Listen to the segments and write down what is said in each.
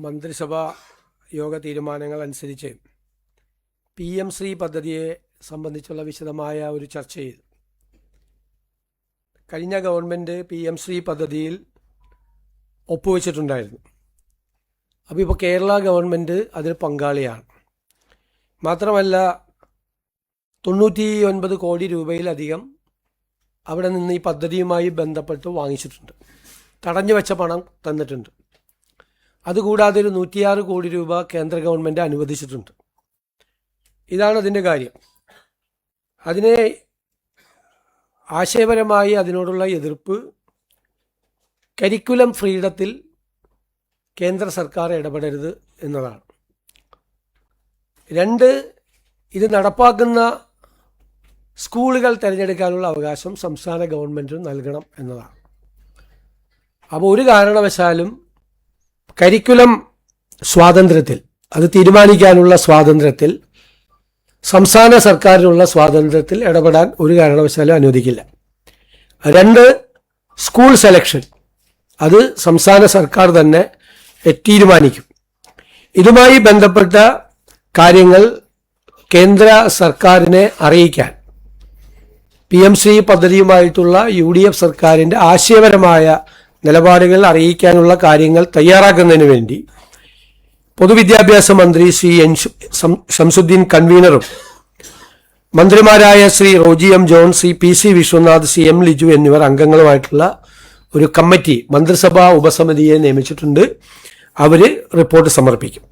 മന്ത്രിസഭാ യോഗ തീരുമാനങ്ങൾ അനുസരിച്ച് PM ശ്രീ പദ്ധതിയെ സംബന്ധിച്ചുള്ള വിശദമായ ഒരു ചർച്ച ചെയ്തു. കഴിഞ്ഞ ഗവൺമെൻറ് PM ശ്രീ പദ്ധതിയിൽ ഒപ്പുവെച്ചിട്ടുണ്ടായിരുന്നു. അപ്പോൾ ഇപ്പോൾ കേരള ഗവൺമെൻറ് അതിൽ പങ്കാളിയാണ്. മാത്രമല്ല 99 കോടി രൂപയിലധികം അവിടെ നിന്ന് ഈ പദ്ധതിയുമായി ബന്ധപ്പെട്ട് വാങ്ങിച്ചിട്ടുണ്ട്. തടഞ്ഞു വെച്ച പണം തന്നിട്ടുണ്ട്. അതുകൂടാതെ ഒരു 106 കോടി രൂപ കേന്ദ്ര ഗവൺമെൻറ് അനുവദിച്ചിട്ടുണ്ട്. ഇതാണ് അതിൻ്റെ കാര്യം. അതിനെ ആശയപരമായി അതിനോടുള്ള എതിർപ്പ് കരിക്കുലം ഫ്രീഡത്തിൽ കേന്ദ്ര സർക്കാർ ഇടപെടരുത് എന്നതാണ്. 2, ഇത് നടപ്പാക്കുന്ന സ്കൂളുകൾ തിരഞ്ഞെടുക്കാനുള്ള അവകാശം സംസ്ഥാന ഗവൺമെൻറ് നൽകണം എന്നതാണ്. അപ്പോൾ ഒരു കാരണവശാലും കരിക്കുലം സ്വാതന്ത്ര്യത്തിൽ, അത് തീരുമാനിക്കാനുള്ള സ്വാതന്ത്ര്യത്തിൽ, സംസ്ഥാന സർക്കാരിനുള്ള സ്വാതന്ത്ര്യത്തിൽ ഇടപെടാൻ ഒരു കാരണവശാലും അനുവദിക്കില്ല. 2, സ്കൂൾ സെലക്ഷൻ, അത് സംസ്ഥാന സർക്കാർ തന്നെ തീരുമാനിക്കും. ഇതുമായി ബന്ധപ്പെട്ട കാര്യങ്ങൾ കേന്ദ്ര സർക്കാരിനെ അറിയിക്കാൻ PM ശ്രീ പദ്ധതിയുമായിട്ടുള്ള UDF സർക്കാരിൻ്റെ ആശയപരമായ നിലപാടുകൾ അറിയിക്കാനുള്ള കാര്യങ്ങൾ തയ്യാറാക്കുന്നതിന് വേണ്ടി പൊതുവിദ്യാഭ്യാസ മന്ത്രി ശ്രീ ശംസുദ്ദീൻ കൺവീനറും മന്ത്രിമാരായ Shri Roji M. John, Shri PC Vishwanath, CM Liju എന്നിവർ അംഗങ്ങളുമായിട്ടുള്ള ഒരു കമ്മിറ്റി, മന്ത്രിസഭാ ഉപസമിതിയെ നിയമിച്ചിട്ടുണ്ട്. അവർ റിപ്പോർട്ട് സമർപ്പിക്കും.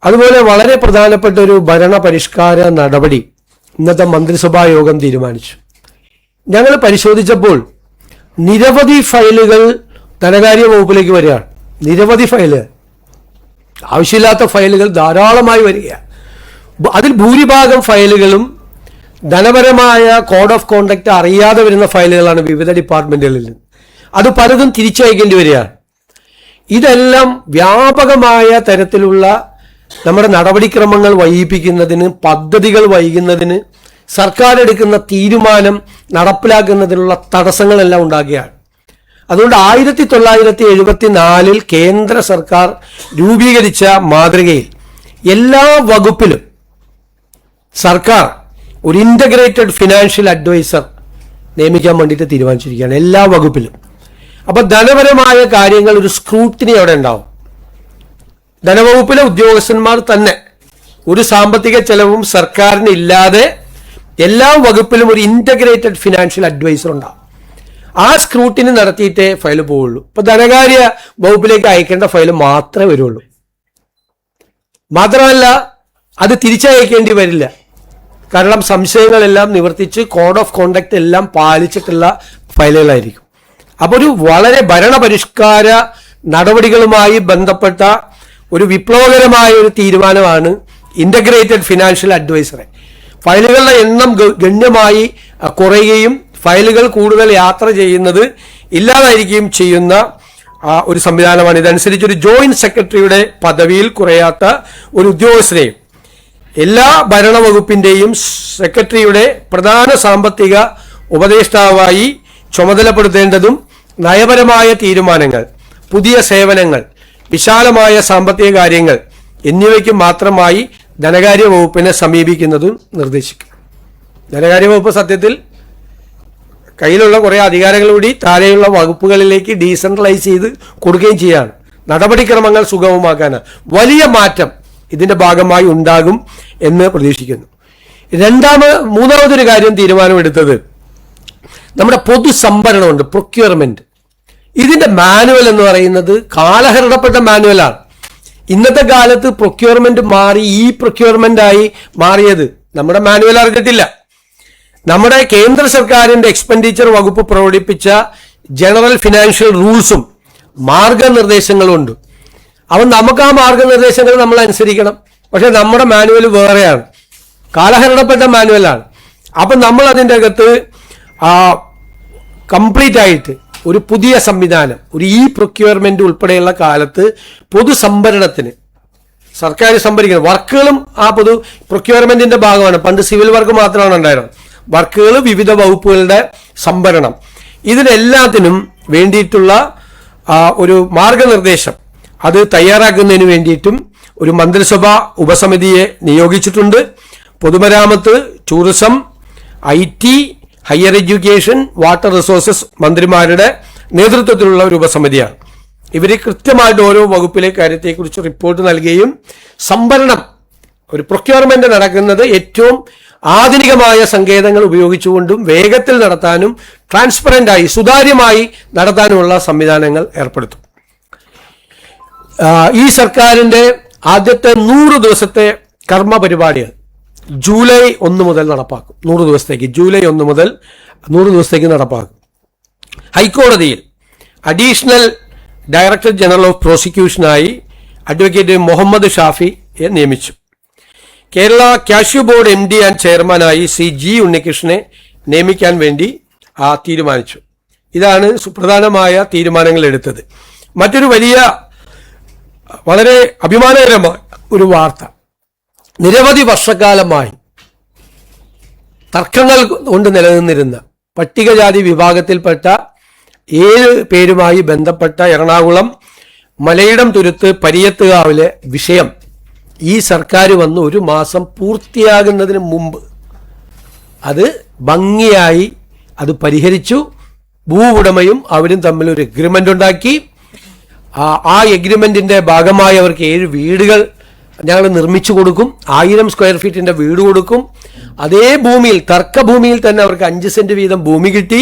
അതുപോലെ വളരെ പ്രധാനപ്പെട്ട ഒരു ഭരണ പരിഷ്കാര നടപടി ഇന്നത്തെ മന്ത്രിസഭാ യോഗം തീരുമാനിച്ചു. ഞങ്ങൾ പരിശോധിച്ചപ്പോൾ നിരവധി ഫയലുകൾ ധനകാര്യ വകുപ്പിലേക്ക് വരികയാണ്. നിരവധി ഫയലുകൾ, ആവശ്യമില്ലാത്ത ഫയലുകൾ ധാരാളമായി വരികയാണ്. അതിൽ ഭൂരിഭാഗം ഫയലുകളും ധനപരമായ കോഡ് ഓഫ് കോണ്ടക്ട് അറിയാതെ വരുന്ന ഫയലുകളാണ് വിവിധ ഡിപ്പാർട്ട്മെന്റുകളിൽ നിന്ന്. അത് പലതും തിരിച്ചയക്കേണ്ടി വരികയാണ്. ഇതെല്ലാം വ്യാപകമായ തരത്തിലുള്ള നമ്മുടെ നടപടിക്രമങ്ങൾ വൈകിപ്പിക്കുന്നതിന്, പദ്ധതികൾ വൈകുന്നതിന്, സർക്കാർ എടുക്കുന്ന തീരുമാനം നടപ്പിലാക്കുന്നതിനുള്ള തടസ്സങ്ങളെല്ലാം ഉണ്ടാകുകയാണ്. അതുകൊണ്ട് 1974 കേന്ദ്ര സർക്കാർ രൂപീകരിച്ച മാതൃകയിൽ എല്ലാ വകുപ്പിലും സർക്കാർ ഒരു ഇൻ്റഗ്രേറ്റഡ് ഫിനാൻഷ്യൽ അഡ്വൈസർ നിയമിക്കാൻ വേണ്ടിയിട്ട് തീരുമാനിച്ചിരിക്കുകയാണ്, എല്ലാ വകുപ്പിലും. അപ്പോൾ ധനപരമായ കാര്യങ്ങൾ ഒരു സ്ക്രൂട്ടിനി അവിടെ ഉണ്ടാവും. ധനവകുപ്പിലെ ഉദ്യോഗസ്ഥന്മാർ തന്നെ, ഒരു സാമ്പത്തിക ചെലവും സർക്കാരിന് ഇല്ലാതെ എല്ലാ വകുപ്പിലും ഒരു ഇൻ്റഗ്രേറ്റഡ് ഫിനാൻഷ്യൽ അഡ്വൈസർ ഉണ്ടാവും. ആ സ്ക്രൂട്ടിനി നടത്തിയിട്ടേ ഫയൽ പോവുള്ളൂ. ഇപ്പൊ ധനകാര്യ വകുപ്പിലേക്ക് അയക്കേണ്ട ഫയൽ മാത്രമേ വരുള്ളൂ. മാത്രമല്ല അത് തിരിച്ചയക്കേണ്ടി വരില്ല. കാരണം സംശയങ്ങളെല്ലാം നിവർത്തിച്ച് കോഡ് ഓഫ് കോണ്ടക്ട് എല്ലാം പാലിച്ചിട്ടുള്ള ഫയലുകളായിരിക്കും. അപ്പോൾ ഒരു വളരെ ഭരണപരിഷ്കാര നടപടികളുമായി ബന്ധപ്പെട്ട ഒരു വിപ്ലവകരമായ ഒരു തീരുമാനമാണ് ഇൻ്റഗ്രേറ്റഡ് ഫിനാൻഷ്യൽ അഡ്വൈസറെ. ഫയലുകളുടെ എണ്ണം ഗണ്യമായി കുറയുകയും ഫയലുകൾ കൂടുതൽ യാത്ര ചെയ്യുന്നത് ഇല്ലാതായിരിക്കുകയും ചെയ്യുന്ന ഒരു സംവിധാനമാണ്. ഇതനുസരിച്ച് ഒരു ജോയിന്റ് സെക്രട്ടറിയുടെ പദവിയിൽ കുറയാത്ത ഒരു ഉദ്യോഗസ്ഥനെയും എല്ലാ ഭരണവകുപ്പിൻ്റെയും സെക്രട്ടറിയുടെ പ്രധാന സാമ്പത്തിക ഉപദേഷ്ടാവായി ചുമതലപ്പെടുത്തേണ്ടതും നയപരമായ തീരുമാനങ്ങൾ, പുതിയ സേവനങ്ങൾ, വിശാലമായ സാമ്പത്തിക കാര്യങ്ങൾ എന്നിവയ്ക്ക് മാത്രമായി ധനകാര്യ വകുപ്പിനെ സമീപിക്കുന്നതും നിർദ്ദേശിക്കും. ധനകാര്യ വകുപ്പ് സത്യത്തിൽ കയ്യിലുള്ള കുറേ അധികാരങ്ങൾ കൂടി താഴെയുള്ള വകുപ്പുകളിലേക്ക് ഡീസെൻട്രലൈസ് ചെയ്ത് കൊടുക്കുകയും ചെയ്യാണ്. നടപടിക്രമങ്ങൾ സുഗമമാക്കാനാണ്. വലിയ മാറ്റം ഇതിൻ്റെ ഭാഗമായി ഉണ്ടാകും എന്ന് പ്രതീക്ഷിക്കുന്നു. മൂന്നാമതൊരു കാര്യം തീരുമാനമെടുത്തത് നമ്മുടെ പൊതുസംഭരണമുണ്ട്, പ്രൊക്യൂർമെന്റ്. ഇതിന്റെ മാനുവൽ എന്ന് പറയുന്നത് കാലഹരണപ്പെട്ട മാനുവലാണ്. ഇന്നത്തെ കാലത്ത് പ്രൊക്യൂർമെന്റ് മാറി പ്രൊക്യൂർമെന്റ് ആയി മാറിയത് നമ്മുടെ മാനുവൽ അറിഞ്ഞിട്ടില്ല. നമ്മുടെ കേന്ദ്ര സർക്കാരിന്റെ എക്സ്പെൻഡിച്ചർ വകുപ്പ് പ്രകടിപ്പിച്ച ജനറൽ ഫിനാൻഷ്യൽ റൂൾസും മാർഗനിർദ്ദേശങ്ങളും ഉണ്ട്. അപ്പം നമുക്ക് ആ മാർഗനിർദ്ദേശങ്ങൾ നമ്മൾ അനുസരിക്കണം. പക്ഷെ നമ്മുടെ മാനുവൽ വേറെയാണ്, കാലഹരണപ്പെട്ട മാനുവലാണ്. അപ്പം നമ്മൾ അതിൻ്റെ അകത്ത് കംപ്ലീറ്റ് ആയിട്ട് ഒരു പുതിയ സംവിധാനം, ഒരു പ്രൊക്യൂർമെന്റ് ഉൾപ്പെടെയുള്ള കാലത്ത് പൊതുസംഭരണത്തിന് സർക്കാർ സംഭരിക്കുന്നത് വർക്കുകളും ആ പൊതു പ്രൊക്യൂർമെന്റിന്റെ ഭാഗമാണ്. പണ്ട് സിവിൽ വർക്ക് മാത്രമാണ് ഉണ്ടായിരുന്നത്. വർക്കുകൾ, വിവിധ വകുപ്പുകളുടെ സംഭരണം, ഇതിനെല്ലാത്തിനും വേണ്ടിയിട്ടുള്ള ഒരു മാർഗനിർദ്ദേശം അത് തയ്യാറാക്കുന്നതിന് വേണ്ടിയിട്ടും ഒരു മന്ത്രിസഭാ ഉപസമിതിയെ നിയോഗിച്ചിട്ടുണ്ട്. പൊതുമരാമത്ത്, tourism, IT, higher education, water resources മന്ത്രിമാരുടെ നേതൃത്വത്തിലുള്ള ഒരു ഉപസമിതിയാണ്. ഇവർ കൃത്യമായിട്ട് ഓരോ വകുപ്പിലെ കാര്യത്തെക്കുറിച്ച് റിപ്പോർട്ട് നൽകുകയും സംഭരണം, ഒരു പ്രൊക്യൂർമെന്റ് നടക്കുന്നത് ഏറ്റവും ആധുനികമായ സങ്കേതങ്ങൾ ഉപയോഗിച്ചുകൊണ്ടും വേഗത്തിൽ നടത്താനും ട്രാൻസ്പെറന്റായി സുതാര്യമായി നടത്താനുമുള്ള സംവിധാനങ്ങൾ ഏർപ്പെടുത്തും. ഈ സർക്കാരിന്റെ ആദ്യത്തെ 100 ദിവസത്തെ കർമ്മ പരിപാടികൾ ജൂലൈ 1 മുതൽ നടപ്പാക്കും. 100 ദിവസത്തേക്ക്, ജൂലൈ 1 മുതൽ 100 ദിവസത്തേക്ക് നടപ്പാക്കും. ഹൈക്കോടതിയിൽ അഡീഷണൽ ഡയറക്ടർ ജനറൽ ഓഫ് പ്രോസിക്യൂഷനായി അഡ്വക്കേറ്റ് മുഹമ്മദ് ഷാഫിയെ നിയമിച്ചു. Kerala cashew board MD and ചെയർമാനായി G ഉണ്ണികൃഷ്ണനെ നിയമിക്കാൻ വേണ്ടി തീരുമാനിച്ചു. ഇതാണ് സുപ്രധാനമായ തീരുമാനങ്ങൾ എടുത്തത്. മറ്റൊരു വലിയ വളരെ അഭിമാനകരമായ ഒരു വാർത്ത, നിരവധി വർഷക്കാലമായി തർക്കങ്ങൾ കൊണ്ട് നിലനിന്നിരുന്ന പട്ടികജാതി വിഭാഗത്തിൽപ്പെട്ട 7 പേരുമായി ബന്ധപ്പെട്ട എറണാകുളം മലയിടം തുരുത്ത് പരിയത്തുകാവിലെ വിഷയം ഈ സർക്കാർ വന്ന് 1 മാസം പൂർത്തിയാകുന്നതിന് മുമ്പ് അത് ഭംഗിയായി അത് പരിഹരിച്ചു. ഭൂവുടമയും അവരും തമ്മിൽ ഒരു എഗ്രിമെന്റ് ഉണ്ടാക്കി. ആ എഗ്രിമെന്റിന്റെ ഭാഗമായി അവർക്ക് 7 വീടുകൾ ഞങ്ങൾ നിർമ്മിച്ചു കൊടുക്കും. 1000 സ്ക്വയർ ഫീറ്റിന്റെ വീട് കൊടുക്കും. അതേ ഭൂമിയിൽ, തർക്കഭൂമിയിൽ തന്നെ അവർക്ക് 5 സെന്റ് വീതം ഭൂമി കിട്ടി.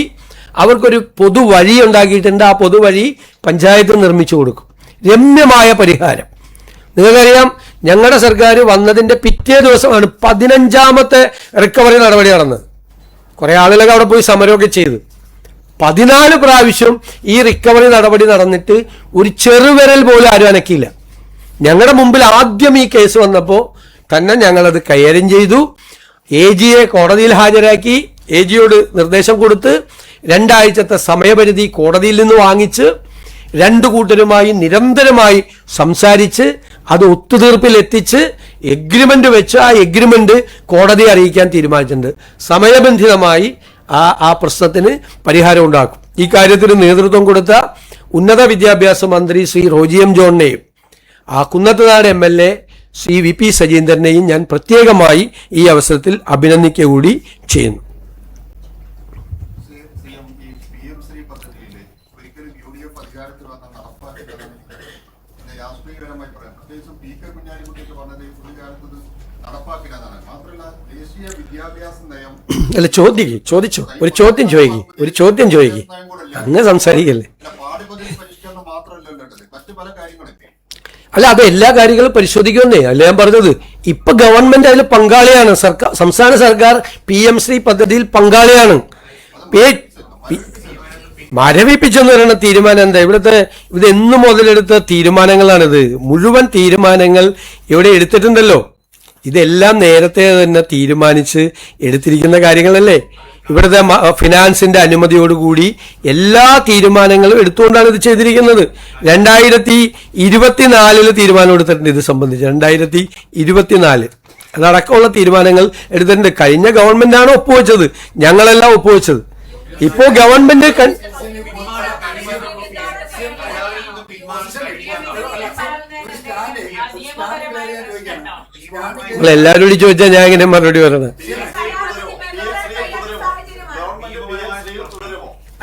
അവർക്കൊരു പൊതുവഴി ഉണ്ടാക്കിയിട്ടുണ്ട്. ആ പൊതുവഴി പഞ്ചായത്ത് നിർമ്മിച്ചു കൊടുക്കും. രമ്യമായ പരിഹാരം. നിങ്ങൾക്കറിയാം, ഞങ്ങളുടെ സർക്കാർ വന്നതിന്റെ പിറ്റേ ദിവസമാണ് 15ാമത്തെ റിക്കവറി നടപടി നടന്നത്. കുറെ ആളുകളൊക്കെ അവിടെ പോയി സമരമൊക്കെ ചെയ്തു. 14 പ്രാവശ്യം ഈ റിക്കവറി നടപടി നടന്നിട്ട് ഒരു ചെറുവിരൽ പോലും ആരും അനക്കിയില്ല. ഞങ്ങളുടെ മുമ്പിൽ ആദ്യം ഈ കേസ് വന്നപ്പോൾ തന്നെ ഞങ്ങളത് കൈകാര്യം ചെയ്തു. AGയെ കോടതിയിൽ ഹാജരാക്കി. AGയോട് നിർദ്ദേശം കൊടുത്ത് 2 ആഴ്ചത്തെ സമയപരിധി കോടതിയിൽ നിന്ന് വാങ്ങിച്ച് 2 കൂട്ടരുമായി നിരന്തരമായി സംസാരിച്ച് അത് ഒത്തുതീർപ്പിൽ എത്തിച്ച് എഗ്രിമെന്റ് വെച്ച് ആ എഗ്രിമെന്റ് കോടതിയെ അറിയിക്കാൻ തീരുമാനിച്ചിട്ടുണ്ട്. സമയബന്ധിതമായി ആ പ്രശ്നത്തിന് പരിഹാരം ഉണ്ടാക്കും. ഈ കാര്യത്തിന് നേതൃത്വം കൊടുത്ത ഉന്നത വിദ്യാഭ്യാസ മന്ത്രി Shri Roji M. ജോണിനെയും Kunnathunad MLA Shri VP സജീന്ദ്രനെയും ഞാൻ പ്രത്യേകമായി ഈ അവസരത്തിൽ അഭിനന്ദിക്കുക കൂടി ചെയ്യുന്നു. അല്ല, ചോദിച്ചോ, ഒരു ചോദ്യം ചോദിക്കും. അങ്ങനെ സംസാരിക്കല്ലേ. അല്ല, അത് എല്ലാ കാര്യങ്ങളും പരിശോധിക്കുമെന്നേ അല്ല ഞാൻ പറഞ്ഞത്. ഇപ്പൊ ഗവൺമെന്റ് അതിൽ പങ്കാളിയാണ്. സംസ്ഥാന സർക്കാർ PM ശ്രീ പദ്ധതിയിൽ പങ്കാളിയാണ്. മരവിപ്പിച്ചെന്ന് പറയുന്ന തീരുമാനം എന്താ? ഇത് എന്നു മുതലെടുത്ത തീരുമാനങ്ങളാണിത്. മുഴുവൻ തീരുമാനങ്ങൾ ഇവിടെ എടുത്തിട്ടുണ്ടല്ലോ. ഇതെല്ലാം നേരത്തെ തന്നെ തീരുമാനിച്ച് എടുത്തിരിക്കുന്ന കാര്യങ്ങളല്ലേ. ഇവിടുത്തെ ഫിനാൻസിന്റെ അനുമതിയോടുകൂടി എല്ലാ തീരുമാനങ്ങളും എടുത്തുകൊണ്ടാണ് ഇത് ചെയ്തിരിക്കുന്നത്. 2024 തീരുമാനം എടുത്തിട്ടുണ്ട് ഇത് സംബന്ധിച്ച്. 2024 അതടക്കമുള്ള തീരുമാനങ്ങൾ എടുത്തിട്ടുണ്ട്. കഴിഞ്ഞ ഗവൺമെന്റാണ് ഒപ്പുവെച്ചത്, ഞങ്ങളെല്ലാം ഒപ്പുവെച്ചത്. ഇപ്പോ ഗവൺമെന്റ് എല്ലാവരോടും ചോദിച്ചാൽ ഞാൻ എങ്ങനെ മറുപടി പറയണത്?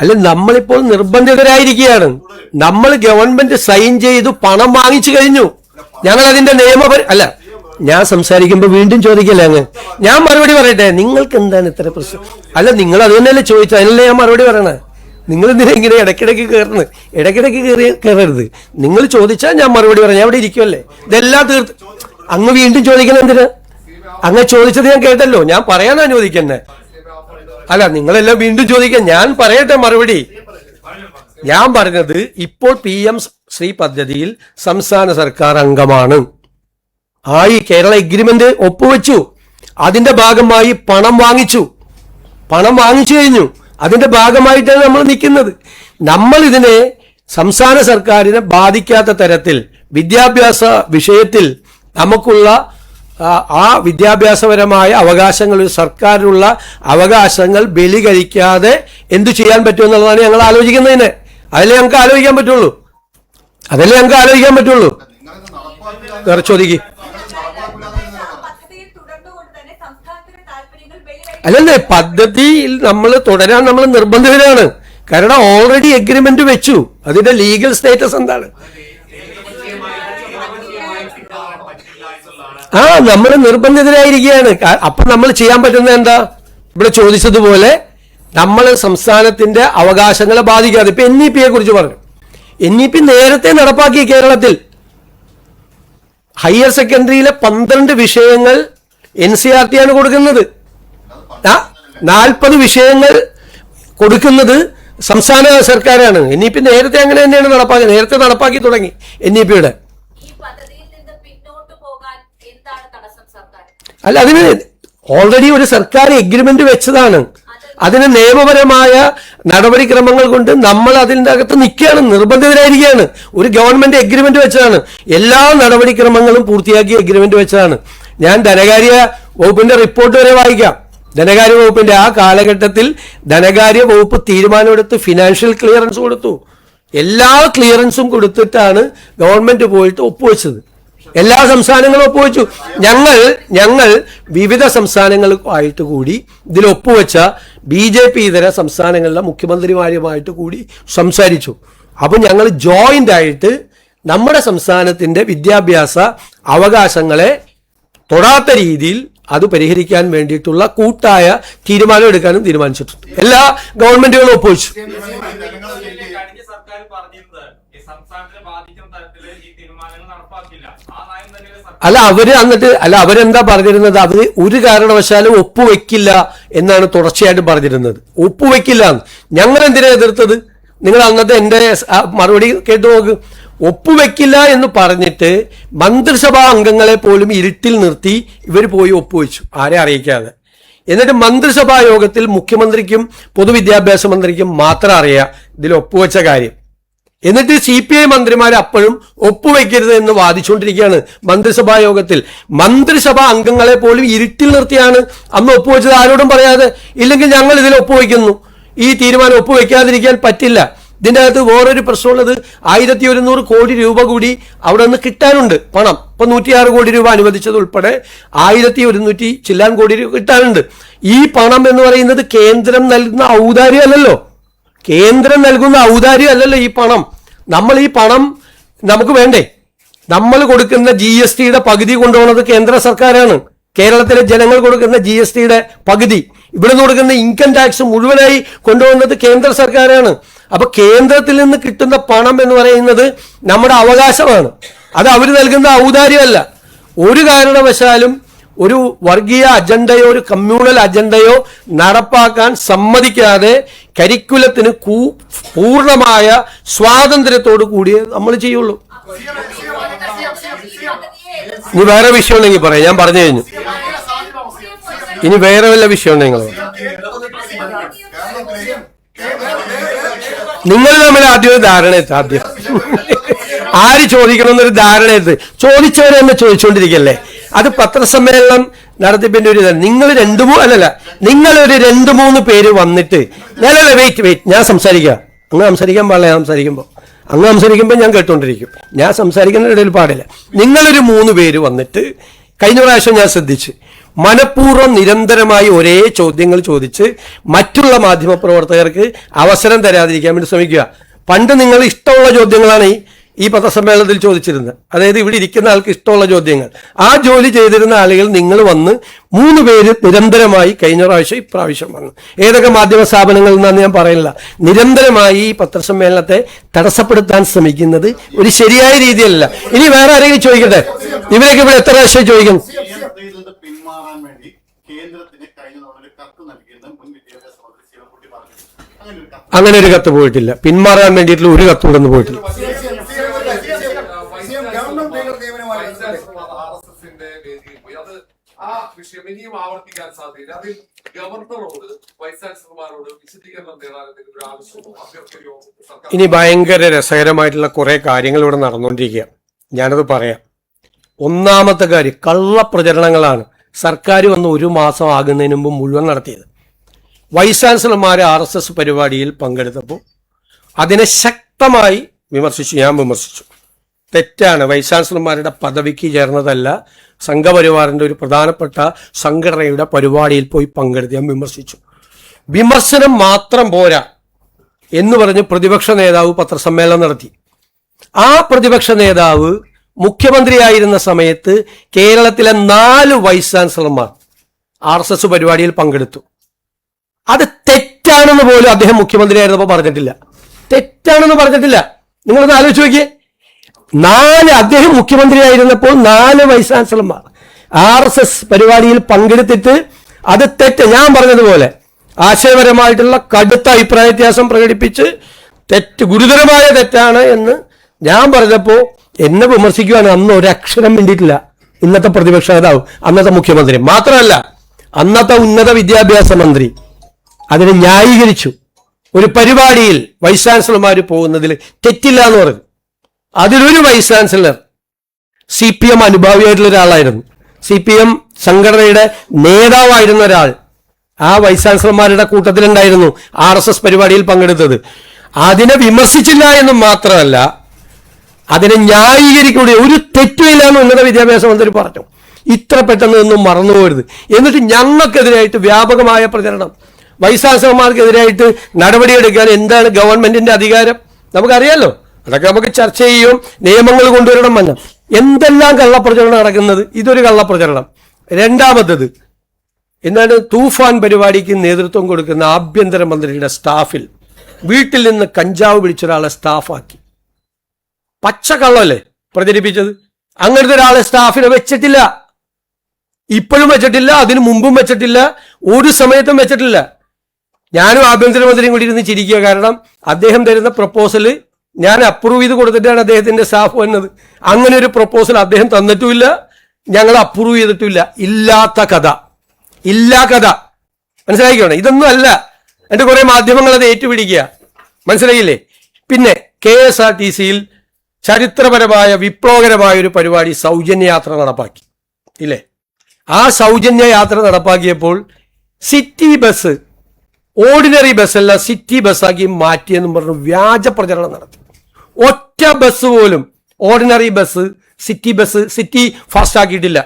അല്ല, നമ്മളിപ്പോൾ നിർബന്ധിതരായിരിക്കുകയാണ്. നമ്മൾ ഗവൺമെന്റ് സൈൻ ചെയ്തു പണം വാങ്ങിച്ചു കഴിഞ്ഞു. ഞങ്ങൾ അതിന്റെ അല്ല, ഞാൻ സംസാരിക്കുമ്പോൾ വീണ്ടും ചോദിക്കല്ലേ അങ്ങ്. ഞാൻ മറുപടി പറയട്ടെ. നിങ്ങൾക്ക് എന്താണ് ഇത്ര പ്രശ്നം? അല്ല, നിങ്ങൾ അത് തന്നെയല്ലേ ചോദിച്ചത്, അതിനല്ലേ ഞാൻ മറുപടി പറയണേ. നിങ്ങൾ എന്തിനാ ഇങ്ങനെ ഇടയ്ക്കിടയ്ക്ക് കയറുന്നത്? ഇടയ്ക്കിടയ്ക്ക് കയറരുത്. നിങ്ങൾ ചോദിച്ചാൽ ഞാൻ മറുപടി പറയാം. ഞാൻ അവിടെ ഇരിക്കുമല്ലേ. ഇതെല്ലാം തീർത്ത് അങ്ങ് വീണ്ടും ചോദിക്കണം എന്തിനാ? അങ്ങ് ചോദിച്ചത് ഞാൻ കേട്ടല്ലോ. ഞാൻ പറയാൻ അനുവദിക്കന്നെ. അല്ല, നിങ്ങളെല്ലാം വീണ്ടും ചോദിക്കാൻ. ഞാൻ പറയട്ടെ മറുപടി. ഞാൻ പറഞ്ഞത് ഇപ്പോൾ PM ശ്രീ പദ്ധതിയിൽ സംസ്ഥാന സർക്കാർ അംഗമാണ്. ഈ കേരള എഗ്രിമെന്റ് ഒപ്പുവെച്ചു. അതിന്റെ ഭാഗമായി പണം വാങ്ങിച്ചു കഴിഞ്ഞു. അതിന്റെ ഭാഗമായിട്ടാണ് നമ്മൾ നിൽക്കുന്നത്. നമ്മൾ ഇതിനെ സംസ്ഥാന സർക്കാരിനെ ബാധിക്കാത്ത തരത്തിൽ വിദ്യാഭ്യാസ വിഷയത്തിൽ നമുക്കുള്ള ആ വിദ്യാഭ്യാസപരമായ അവകാശങ്ങൾ, സർക്കാരിനുള്ള അവകാശങ്ങൾ ബലി കഴിക്കാതെ എന്തു ചെയ്യാൻ പറ്റുമെന്നുള്ളതാണ് ഞങ്ങൾ ആലോചിക്കുന്നതിന്. അതിലേ ഞങ്ങൾക്ക് ആലോചിക്കാൻ പറ്റുള്ളൂ. അതല്ലേ ഞങ്ങൾക്ക് ആലോചിക്കാൻ പറ്റുള്ളൂ. വേറെ ചോദിക്ക്. അല്ലല്ലേ, പദ്ധതിയിൽ നമ്മൾ തുടരാൻ നമ്മൾ നിർബന്ധിതരാണ്. കാരണം ഓൾറെഡി എഗ്രിമെന്റ് വെച്ചു. അതിന്റെ ലീഗൽ സ്റ്റേറ്റസ് എന്താണ്? നമ്മൾ നിർബന്ധിതരായിരിക്കുകയാണ്. അപ്പൊ നമ്മൾ ചെയ്യാൻ പറ്റുന്നത് എന്താ? ഇവിടെ ചോദിച്ചതുപോലെ നമ്മൾ സംസ്ഥാനത്തിന്റെ അവകാശങ്ങളെ ബാധിക്കാതെ. ഇപ്പൊ NEP കുറിച്ച് പറഞ്ഞു. NEP നേരത്തെ നടപ്പാക്കി. കേരളത്തിൽ ഹയർ സെക്കൻഡറിയിലെ 12 വിഷയങ്ങൾ NCERT ആണ് കൊടുക്കുന്നത്. 40 വിഷയങ്ങൾ കൊടുക്കുന്നത് സംസ്ഥാന സർക്കാരാണ്. NEP നേരത്തെ അങ്ങനെ തന്നെയാണ് നടപ്പാക്കി. നേരത്തെ നടപ്പാക്കി തുടങ്ങി NEPയുടെ. അല്ല, അതിന് ഓൾറെഡി ഒരു സർക്കാർ എഗ്രിമെന്റ് വെച്ചതാണ്. അതിന് നിയമപരമായ നടപടിക്രമങ്ങൾ കൊണ്ട് നമ്മൾ അതിൻ്റെ അകത്ത് നിൽക്കുകയാണ്, നിർബന്ധിതരായിരിക്കുകയാണ്. ഒരു ഗവൺമെന്റ് എഗ്രിമെന്റ് വെച്ചതാണ്. എല്ലാ നടപടിക്രമങ്ങളും പൂർത്തിയാക്കി എഗ്രിമെന്റ് വെച്ചതാണ്. ഞാൻ ധനകാര്യ വകുപ്പിന്റെ റിപ്പോർട്ട് വരെ വായിക്കാം. ധനകാര്യ വകുപ്പിന്റെ ആ കാലഘട്ടത്തിൽ ധനകാര്യ വകുപ്പ് തീരുമാനമെടുത്ത് ഫിനാൻഷ്യൽ ക്ലിയറൻസ് കൊടുത്തു. എല്ലാ ക്ലിയറൻസും കൊടുത്തിട്ടാണ് ഗവൺമെന്റ് പോയിട്ട് ഒപ്പുവെച്ചത്. എല്ലാ സംസ്ഥാനങ്ങളും ഒപ്പുവെച്ചു. ഞങ്ങൾ വിവിധ സംസ്ഥാനങ്ങളുമായിട്ട് കൂടി ഇതിൽ ഒപ്പുവെച്ച BJP ഇതര സംസ്ഥാനങ്ങളിലെ മുഖ്യമന്ത്രിമാരുമായിട്ട് കൂടി സംസാരിച്ചു. അപ്പൊ ഞങ്ങൾ ജോയിന്റ് ആയിട്ട് നമ്മുടെ സംസ്ഥാനത്തിന്റെ വിദ്യാഭ്യാസ അവകാശങ്ങളെ തൊടാത്ത രീതിയിൽ അത് പരിഹരിക്കാൻ വേണ്ടിയിട്ടുള്ള കൂട്ടായ തീരുമാനം എടുക്കാനും തീരുമാനിച്ചിട്ടുണ്ട്. എല്ലാ ഗവൺമെന്റുകളും ഒപ്പുവെച്ചു. അല്ല, അവരെന്താ പറഞ്ഞിരുന്നത്? അവർ ഒരു കാരണവശാലും ഒപ്പുവെക്കില്ല എന്നാണ് തുടർച്ചയായിട്ട് പറഞ്ഞിരുന്നത്. ഒപ്പുവെക്കില്ല. ഞങ്ങൾ എന്തിനാ എതിർത്തത്? നിങ്ങൾ അന്നത്തെ എന്റെ മറുപടി കേട്ടു നോക്ക്. ഒപ്പുവെക്കില്ല എന്ന് പറഞ്ഞിട്ട് മന്ത്രിസഭാ അംഗങ്ങളെ പോലും ഇരുട്ടിൽ നിർത്തി ഇവർ പോയി ഒപ്പുവെച്ചു, ആരെ അറിയിക്കാതെ. എന്നിട്ട് മന്ത്രിസഭാ യോഗത്തിൽ മുഖ്യമന്ത്രിക്കും പൊതുവിദ്യാഭ്യാസ മന്ത്രിക്കും മാത്രം അറിയാം ഇതിൽ ഒപ്പുവെച്ച കാര്യം. എന്നിട്ട് CPI മന്ത്രിമാർ അപ്പോഴും ഒപ്പുവെക്കരുത് എന്ന് വാദിച്ചുകൊണ്ടിരിക്കുകയാണ് മന്ത്രിസഭാ യോഗത്തിൽ. മന്ത്രിസഭാ അംഗങ്ങളെ പോലും ഇരുട്ടിൽ നിർത്തിയാണ് അന്ന് ഒപ്പുവെച്ചത്, ആരോടും പറയാതെ. ഇല്ലെങ്കിൽ ഞങ്ങൾ ഇതിൽ ഒപ്പുവെക്കുന്നു. ഈ തീരുമാനം ഒപ്പുവെക്കാതിരിക്കാൻ പറ്റില്ല. ഇതിൻ്റെ അകത്ത് വേറൊരു പ്രശ്നമുള്ളത്, 1100 കോടി രൂപ കൂടി അവിടെ നിന്ന് കിട്ടാനുണ്ട് പണം. ഇപ്പൊ 106 കോടി രൂപ അനുവദിച്ചത് ഉൾപ്പെടെ 1100 ചില്ലാൻ കോടി രൂപ കിട്ടാനുണ്ട്. ഈ പണം എന്ന് പറയുന്നത് കേന്ദ്രം നൽകുന്ന ഔദാര്യമല്ലല്ലോ. കേന്ദ്രം നൽകുന്ന ഔദാര്യമല്ലല്ലോ ഈ പണം. നമ്മൾ ഈ പണം നമുക്ക് വേണ്ടേ? നമ്മൾ കൊടുക്കുന്ന GSTയുടെ പകുതി കൊണ്ടുപോകുന്നത് കേന്ദ്ര സർക്കാരാണ്. കേരളത്തിലെ ജനങ്ങൾ കൊടുക്കുന്ന GSTയുടെ പകുതി, ഇവിടുന്ന് കൊടുക്കുന്ന ഇൻകം ടാക്സ് മുഴുവനായി കൊണ്ടുപോകുന്നത് കേന്ദ്ര സർക്കാരാണ്. അപ്പൊ കേന്ദ്രത്തിൽ നിന്ന് കിട്ടുന്ന പണം എന്ന് പറയുന്നത് നമ്മുടെ അവകാശമാണ്. അത് അവർ നൽകുന്ന ഔദാര്യമല്ല. ഒരു കാരണവശാലും ഒരു വർഗീയ അജണ്ടയോ ഒരു കമ്മ്യൂണൽ അജണ്ടയോ നടപ്പാക്കാൻ സമ്മതിക്കാതെ കരിക്കുലത്തിന് പൂർണ്ണമായ സ്വാതന്ത്ര്യത്തോടു കൂടിയേ നമ്മൾ ചെയ്യുള്ളൂ. ഇനി വേറെ വിഷയം ഉണ്ടെങ്കിൽ പറയാം, ഞാൻ പറഞ്ഞു കഴിഞ്ഞു. ഇനി വേറെ വല്ല വിഷയം ഉണ്ടെങ്കിൽ നിങ്ങൾ തമ്മിൽ ആദ്യം ഒരു ധാരണ എത്തും. ആദ്യം ആര് ചോദിക്കണമെന്നൊരു ധാരണ എത്ത്. ചോദിച്ചവരെ തന്നെ ചോദിച്ചുകൊണ്ടിരിക്കല്ലേ. അത് പത്രസമ്മേളനം നടത്തിപ്പിന്റെ ഒരു ഇതാണ്. നിങ്ങളൊരു 2-3 പേര് വന്നിട്ട് വെയിറ്റ് ഞാൻ സംസാരിക്കാം. അങ്ങ് സംസാരിക്കാൻ പാടില്ല. ഞാൻ സംസാരിക്കുമ്പോൾ ഞാൻ കേട്ടോണ്ടിരിക്കും. ഞാൻ സംസാരിക്കുന്ന ഇടയിൽ പാടില്ല. നിങ്ങളൊരു 3 പേര് വന്നിട്ട് കഴിഞ്ഞ പ്രാവശ്യം ഞാൻ ശ്രദ്ധിച്ച് മനഃപൂർവ്വം നിരന്തരമായി ഒരേ ചോദ്യങ്ങൾ ചോദിച്ച് മറ്റുള്ള മാധ്യമപ്രവർത്തകർക്ക് അവസരം തരാതിരിക്കാൻ വേണ്ടി ശ്രമിക്കുക. പണ്ട് നിങ്ങൾ ഇഷ്ടമുള്ള ചോദ്യങ്ങളാണ് ഈ പത്രസമ്മേളനത്തിൽ ചോദിച്ചിരുന്നത്. അതായത് ഇവിടെ ഇരിക്കുന്ന ആൾക്ക് ഇഷ്ടമുള്ള ചോദ്യങ്ങൾ. ആ ജോലി ചെയ്തിരുന്ന ആളുകൾ നിങ്ങൾ വന്ന് 3 പേര് നിരന്തരമായി കഴിഞ്ഞ പ്രാവശ്യം ഇപ്രാവശ്യം വന്നു. ഏതൊക്കെ മാധ്യമ സ്ഥാപനങ്ങളിൽ നിന്നാന്ന് ഞാൻ പറയില്ല. നിരന്തരമായി ഈ പത്രസമ്മേളനത്തെ തടസ്സപ്പെടുത്താൻ ശ്രമിക്കുന്നത് ഒരു ശരിയായ രീതിയല്ല. ഇനി വേറെ ആരെങ്കിലും ചോദിക്കട്ടെ? ഇവരൊക്കെ ഇവിടെ എത്ര പ്രാവശ്യം ചോദിക്കും? അങ്ങനെ ഒരു കത്ത് പോയിട്ടില്ല. പിന്മാറാൻ വേണ്ടിയിട്ടുള്ള ഒരു കത്ത് ഇവിടെ നിന്ന് പോയിട്ടില്ല. ഇനി ഭയങ്കര രസകരമായിട്ടുള്ള കുറെ കാര്യങ്ങൾ ഇവിടെ നടന്നുകൊണ്ടിരിക്കുക. ഞാനത് പറയാം. ഒന്നാമത്തെ കാര്യം, കള്ളപ്രചരണങ്ങളാണ് സർക്കാർ വന്ന് 1 മാസം ആകുന്നതിന് മുമ്പ് മുഴുവൻ നടത്തിയത്. വൈസ് ചാൻസലർമാർ RSS പരിപാടിയിൽ പങ്കെടുത്തപ്പോൾ അതിനെ ശക്തമായി ഞാൻ വിമർശിച്ചു. തെറ്റാണ്. വൈസ് ചാൻസലർമാരുടെ പദവിക്ക് ചേർന്നതല്ല. സംഘപരിവാറിന്റെ ഒരു പ്രധാനപ്പെട്ട സംഘടനയുടെ പരിപാടിയിൽ പോയി പങ്കെടുത്ത് ഞാൻ വിമർശിച്ചു. വിമർശനം മാത്രം പോരാ എന്ന് പറഞ്ഞ് പ്രതിപക്ഷ നേതാവ് പത്രസമ്മേളനം നടത്തി. ആ പ്രതിപക്ഷ നേതാവ് മുഖ്യമന്ത്രിയായിരുന്ന സമയത്ത് കേരളത്തിലെ 4 വൈസ് ചാൻസലർമാർ RSS പരിപാടിയിൽ പങ്കെടുത്തു. അത് തെറ്റാണെന്ന് പോലും അദ്ദേഹം മുഖ്യമന്ത്രിയായിരുന്നപ്പോൾ പറഞ്ഞിട്ടില്ല. തെറ്റാണെന്ന് പറഞ്ഞിട്ടില്ല. നിങ്ങളൊന്ന് ആലോചിച്ച് നോക്കിയേ. അദ്ദേഹം മുഖ്യമന്ത്രിയായിരുന്നപ്പോൾ 4 വൈസ് ചാൻസലർമാർ RSS പരിപാടിയിൽ പങ്കെടുത്തിട്ട് അത് തെറ്റ്, ഞാൻ പറഞ്ഞതുപോലെ ആശയപരമായിട്ടുള്ള കടുത്ത അഭിപ്രായ വ്യത്യാസം പ്രകടിപ്പിച്ച് ഗുരുതരമായ തെറ്റാണ് എന്ന് ഞാൻ പറഞ്ഞപ്പോൾ എന്നെ വിമർശിക്കുവാൻ അന്ന് ഒരക്ഷരം വേണ്ടിയിട്ടില്ല ഇന്നത്തെ പ്രതിപക്ഷ നേതാവ്, അന്നത്തെ മുഖ്യമന്ത്രി. മാത്രമല്ല അന്നത്തെ ഉന്നത വിദ്യാഭ്യാസ മന്ത്രി അതിനെ ന്യായീകരിച്ചു. ഒരു പരിപാടിയിൽ വൈസ് ചാൻസലർമാർ പോകുന്നതിൽ തെറ്റില്ല എന്ന് പറഞ്ഞു. അതിലൊരു വൈസ് ചാൻസലർ CPM അനുഭാവിയായിട്ടുള്ള ഒരാളായിരുന്നു. CPM സംഘടനയുടെ നേതാവായിരുന്ന ഒരാൾ ആ വൈസ് ചാൻസലർമാരുടെ കൂട്ടത്തിലുണ്ടായിരുന്നു RSS പരിപാടിയിൽ പങ്കെടുത്തത്. അതിനെ വിമർശിച്ചില്ല എന്നും മാത്രമല്ല അതിനെ ന്യായീകരിക്കൂടെ. ഒരു തെറ്റുമില്ല എന്ന് ഉന്നത വിദ്യാഭ്യാസ മന്ത്രി പറഞ്ഞു. ഇത്ര പെട്ടെന്ന് ഒന്നും മറന്നുപോകരുത്. എന്നിട്ട് ഞങ്ങൾക്കെതിരായിട്ട് വ്യാപകമായ പ്രചരണം, വൈസ് ചാൻസലർമാർക്കെതിരായിട്ട് നടപടിയെടുക്കാൻ എന്താണ് ഗവൺമെന്റിന്റെ അധികാരം നമുക്കറിയാലോ. അതൊക്കെ നമുക്ക് ചർച്ച ചെയ്യും. നിയമങ്ങൾ കൊണ്ടുവരണം മന്നം. എന്തെല്ലാം കള്ളപ്രചരണം നടക്കുന്നത്. ഇതൊരു കള്ളപ്രചരണം. രണ്ടാമത്തത് എന്താണ്, തൂഫാൻ പരിപാടിക്ക് നേതൃത്വം കൊടുക്കുന്ന ആഭ്യന്തരമന്ത്രിയുടെ സ്റ്റാഫിൽ വീട്ടിൽ നിന്ന് കഞ്ചാവ് പിടിച്ചൊരാളെ സ്റ്റാഫാക്കി. പച്ചക്കള്ളല്ലേ പ്രചരിപ്പിച്ചത്. അങ്ങനത്തെ ഒരാളെ സ്റ്റാഫിനെ വെച്ചിട്ടില്ല. ഇപ്പോഴും വെച്ചിട്ടില്ല, അതിനു മുമ്പും വെച്ചിട്ടില്ല, ഒരു സമയത്തും വെച്ചിട്ടില്ല. ഞാനും ആഭ്യന്തരമന്ത്രിയും കൂടി ഇരുന്ന് ചിരിക്കുക. കാരണം അദ്ദേഹം തരുന്ന പ്രപ്പോസൽ ഞാൻ അപ്രൂവ് ചെയ്ത് കൊടുത്തിട്ടാണ് അദ്ദേഹത്തിന്റെ സ്റ്റാഫ് വന്നത്. അങ്ങനെ ഒരു പ്രപ്പോസൽ അദ്ദേഹം തന്നിട്ടുമില്ല, ഞങ്ങൾ അപ്രൂവ് ചെയ്തിട്ടുമില്ല. ഇല്ലാത്ത കഥ. മനസ്സിലാക്കിക്കണം. ഇതൊന്നും അല്ല. എന്നിട്ട് കുറെ മാധ്യമങ്ങൾ അത് ഏറ്റുപിടിക്കുക. മനസ്സിലായില്ലേ? പിന്നെ KSRTCയിൽ ചരിത്രപരമായ വിപ്ലവകരമായ ഒരു പരിപാടി സൗജന്യ യാത്ര നടപ്പാക്കി ഇല്ലേ? ആ സൗജന്യ യാത്ര നടപ്പാക്കിയപ്പോൾ സിറ്റി ബസ്, ഓർഡിനറി ബസ്സല്ല സിറ്റി ബസ്സാക്കി മാറ്റിയെന്നും പറഞ്ഞു വ്യാജ പ്രചരണം നടത്തി. ഒറ്റ ബസ് പോലും ഓർഡിനറി ബസ്, സിറ്റി ഫാസ്റ്റ് ആക്കിയിട്ടില്ല.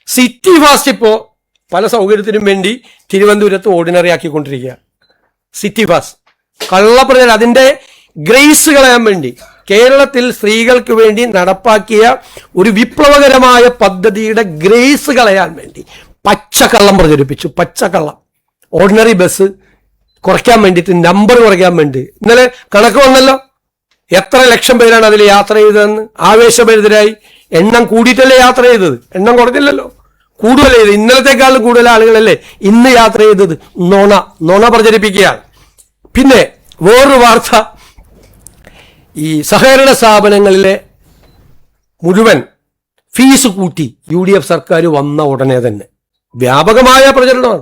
സിറ്റി ഫാസ്റ്റ് ഇപ്പോ പല സൗകര്യത്തിനും വേണ്ടി തിരുവനന്തപുരത്ത് ഓർഡിനറി ആക്കിക്കൊണ്ടിരിക്കുക. സിറ്റി ഫാസ്റ്റ് കള്ളപ്രചരണം. അതിന്റെ ഗ്രേസ് കളയാൻ വേണ്ടി കേരളത്തിൽ സ്ത്രീകൾക്ക് വേണ്ടി നടപ്പാക്കിയ ഒരു വിപ്ലവകരമായ പദ്ധതിയുടെ ഗ്രേസ് കളയാൻ വേണ്ടി പച്ചക്കള്ളം പ്രചരിപ്പിച്ചു. പച്ചക്കള്ളം. ഓർഡിനറി ബസ് കുറയ്ക്കാൻ വേണ്ടിയിട്ട്, നമ്പർ കുറയ്ക്കാൻ വേണ്ടി ഇന്നലെ കണക്ക് വന്നല്ലോ. എത്ര ലക്ഷം പേരാണ് അതിൽ യാത്ര ചെയ്തതെന്ന്. ആവേശഭരിതരായി. എണ്ണം കൂടിയിട്ടല്ലേ യാത്ര ചെയ്തത്, എണ്ണം കുറഞ്ഞില്ലല്ലോ, കൂടുതൽ ചെയ്ത്. ഇന്നലത്തെക്കാളും കൂടുതൽ ആളുകളല്ലേ ഇന്ന് യാത്ര ചെയ്തത്. നുണ പ്രചരിപ്പിക്കുകയാണ്. പിന്നെ വേറൊരു വാർത്ത, ഈ സഹകരണ സ്ഥാപനങ്ങളിലെ മുഴുവൻ ഫീസ് കൂട്ടി UDF സർക്കാർ വന്ന ഉടനെ തന്നെ വ്യാപകമായ പ്രചരണം.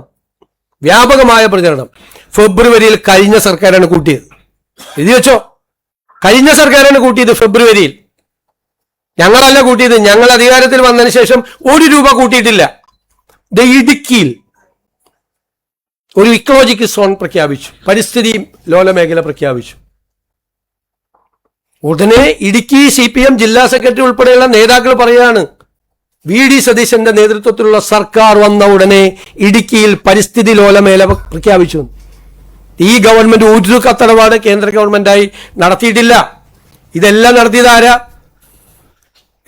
ഫെബ്രുവരിയിൽ കഴിഞ്ഞ സർക്കാരാണ് കൂട്ടിയത്. എഴുതി വെച്ചോ, കഴിഞ്ഞ സർക്കാരാണ് കൂട്ടിയത് ഫെബ്രുവരിയിൽ. ഞങ്ങളല്ല കൂട്ടിയത്. ഞങ്ങൾ അധികാരത്തിൽ വന്നതിന് ശേഷം 1 രൂപ കൂട്ടിയിട്ടില്ല. ഇടുക്കിയിൽ ഒരു ഇക്കോളജിക്കൽ സോൺ പ്രഖ്യാപിച്ചു, പരിസ്ഥിതി ലോല മേഖല പ്രഖ്യാപിച്ചു. ഉടനെ ഇടുക്കി CPM ജില്ലാ സെക്രട്ടറി ഉൾപ്പെടെയുള്ള നേതാക്കൾ പറയാണ്, VD സതീശന്റെ നേതൃത്വത്തിലുള്ള സർക്കാർ വന്ന ഉടനെ ഇടുക്കിയിൽ പരിസ്ഥിതി ലോല മേഖല പ്രഖ്യാപിച്ചു. ഈ ഗവൺമെന്റ് ഒരു കത്തടപാട് കേന്ദ്ര ഗവൺമെന്റായി നടത്തിയിട്ടില്ല. ഇതെല്ലാം നടത്തിയത് ആരാ?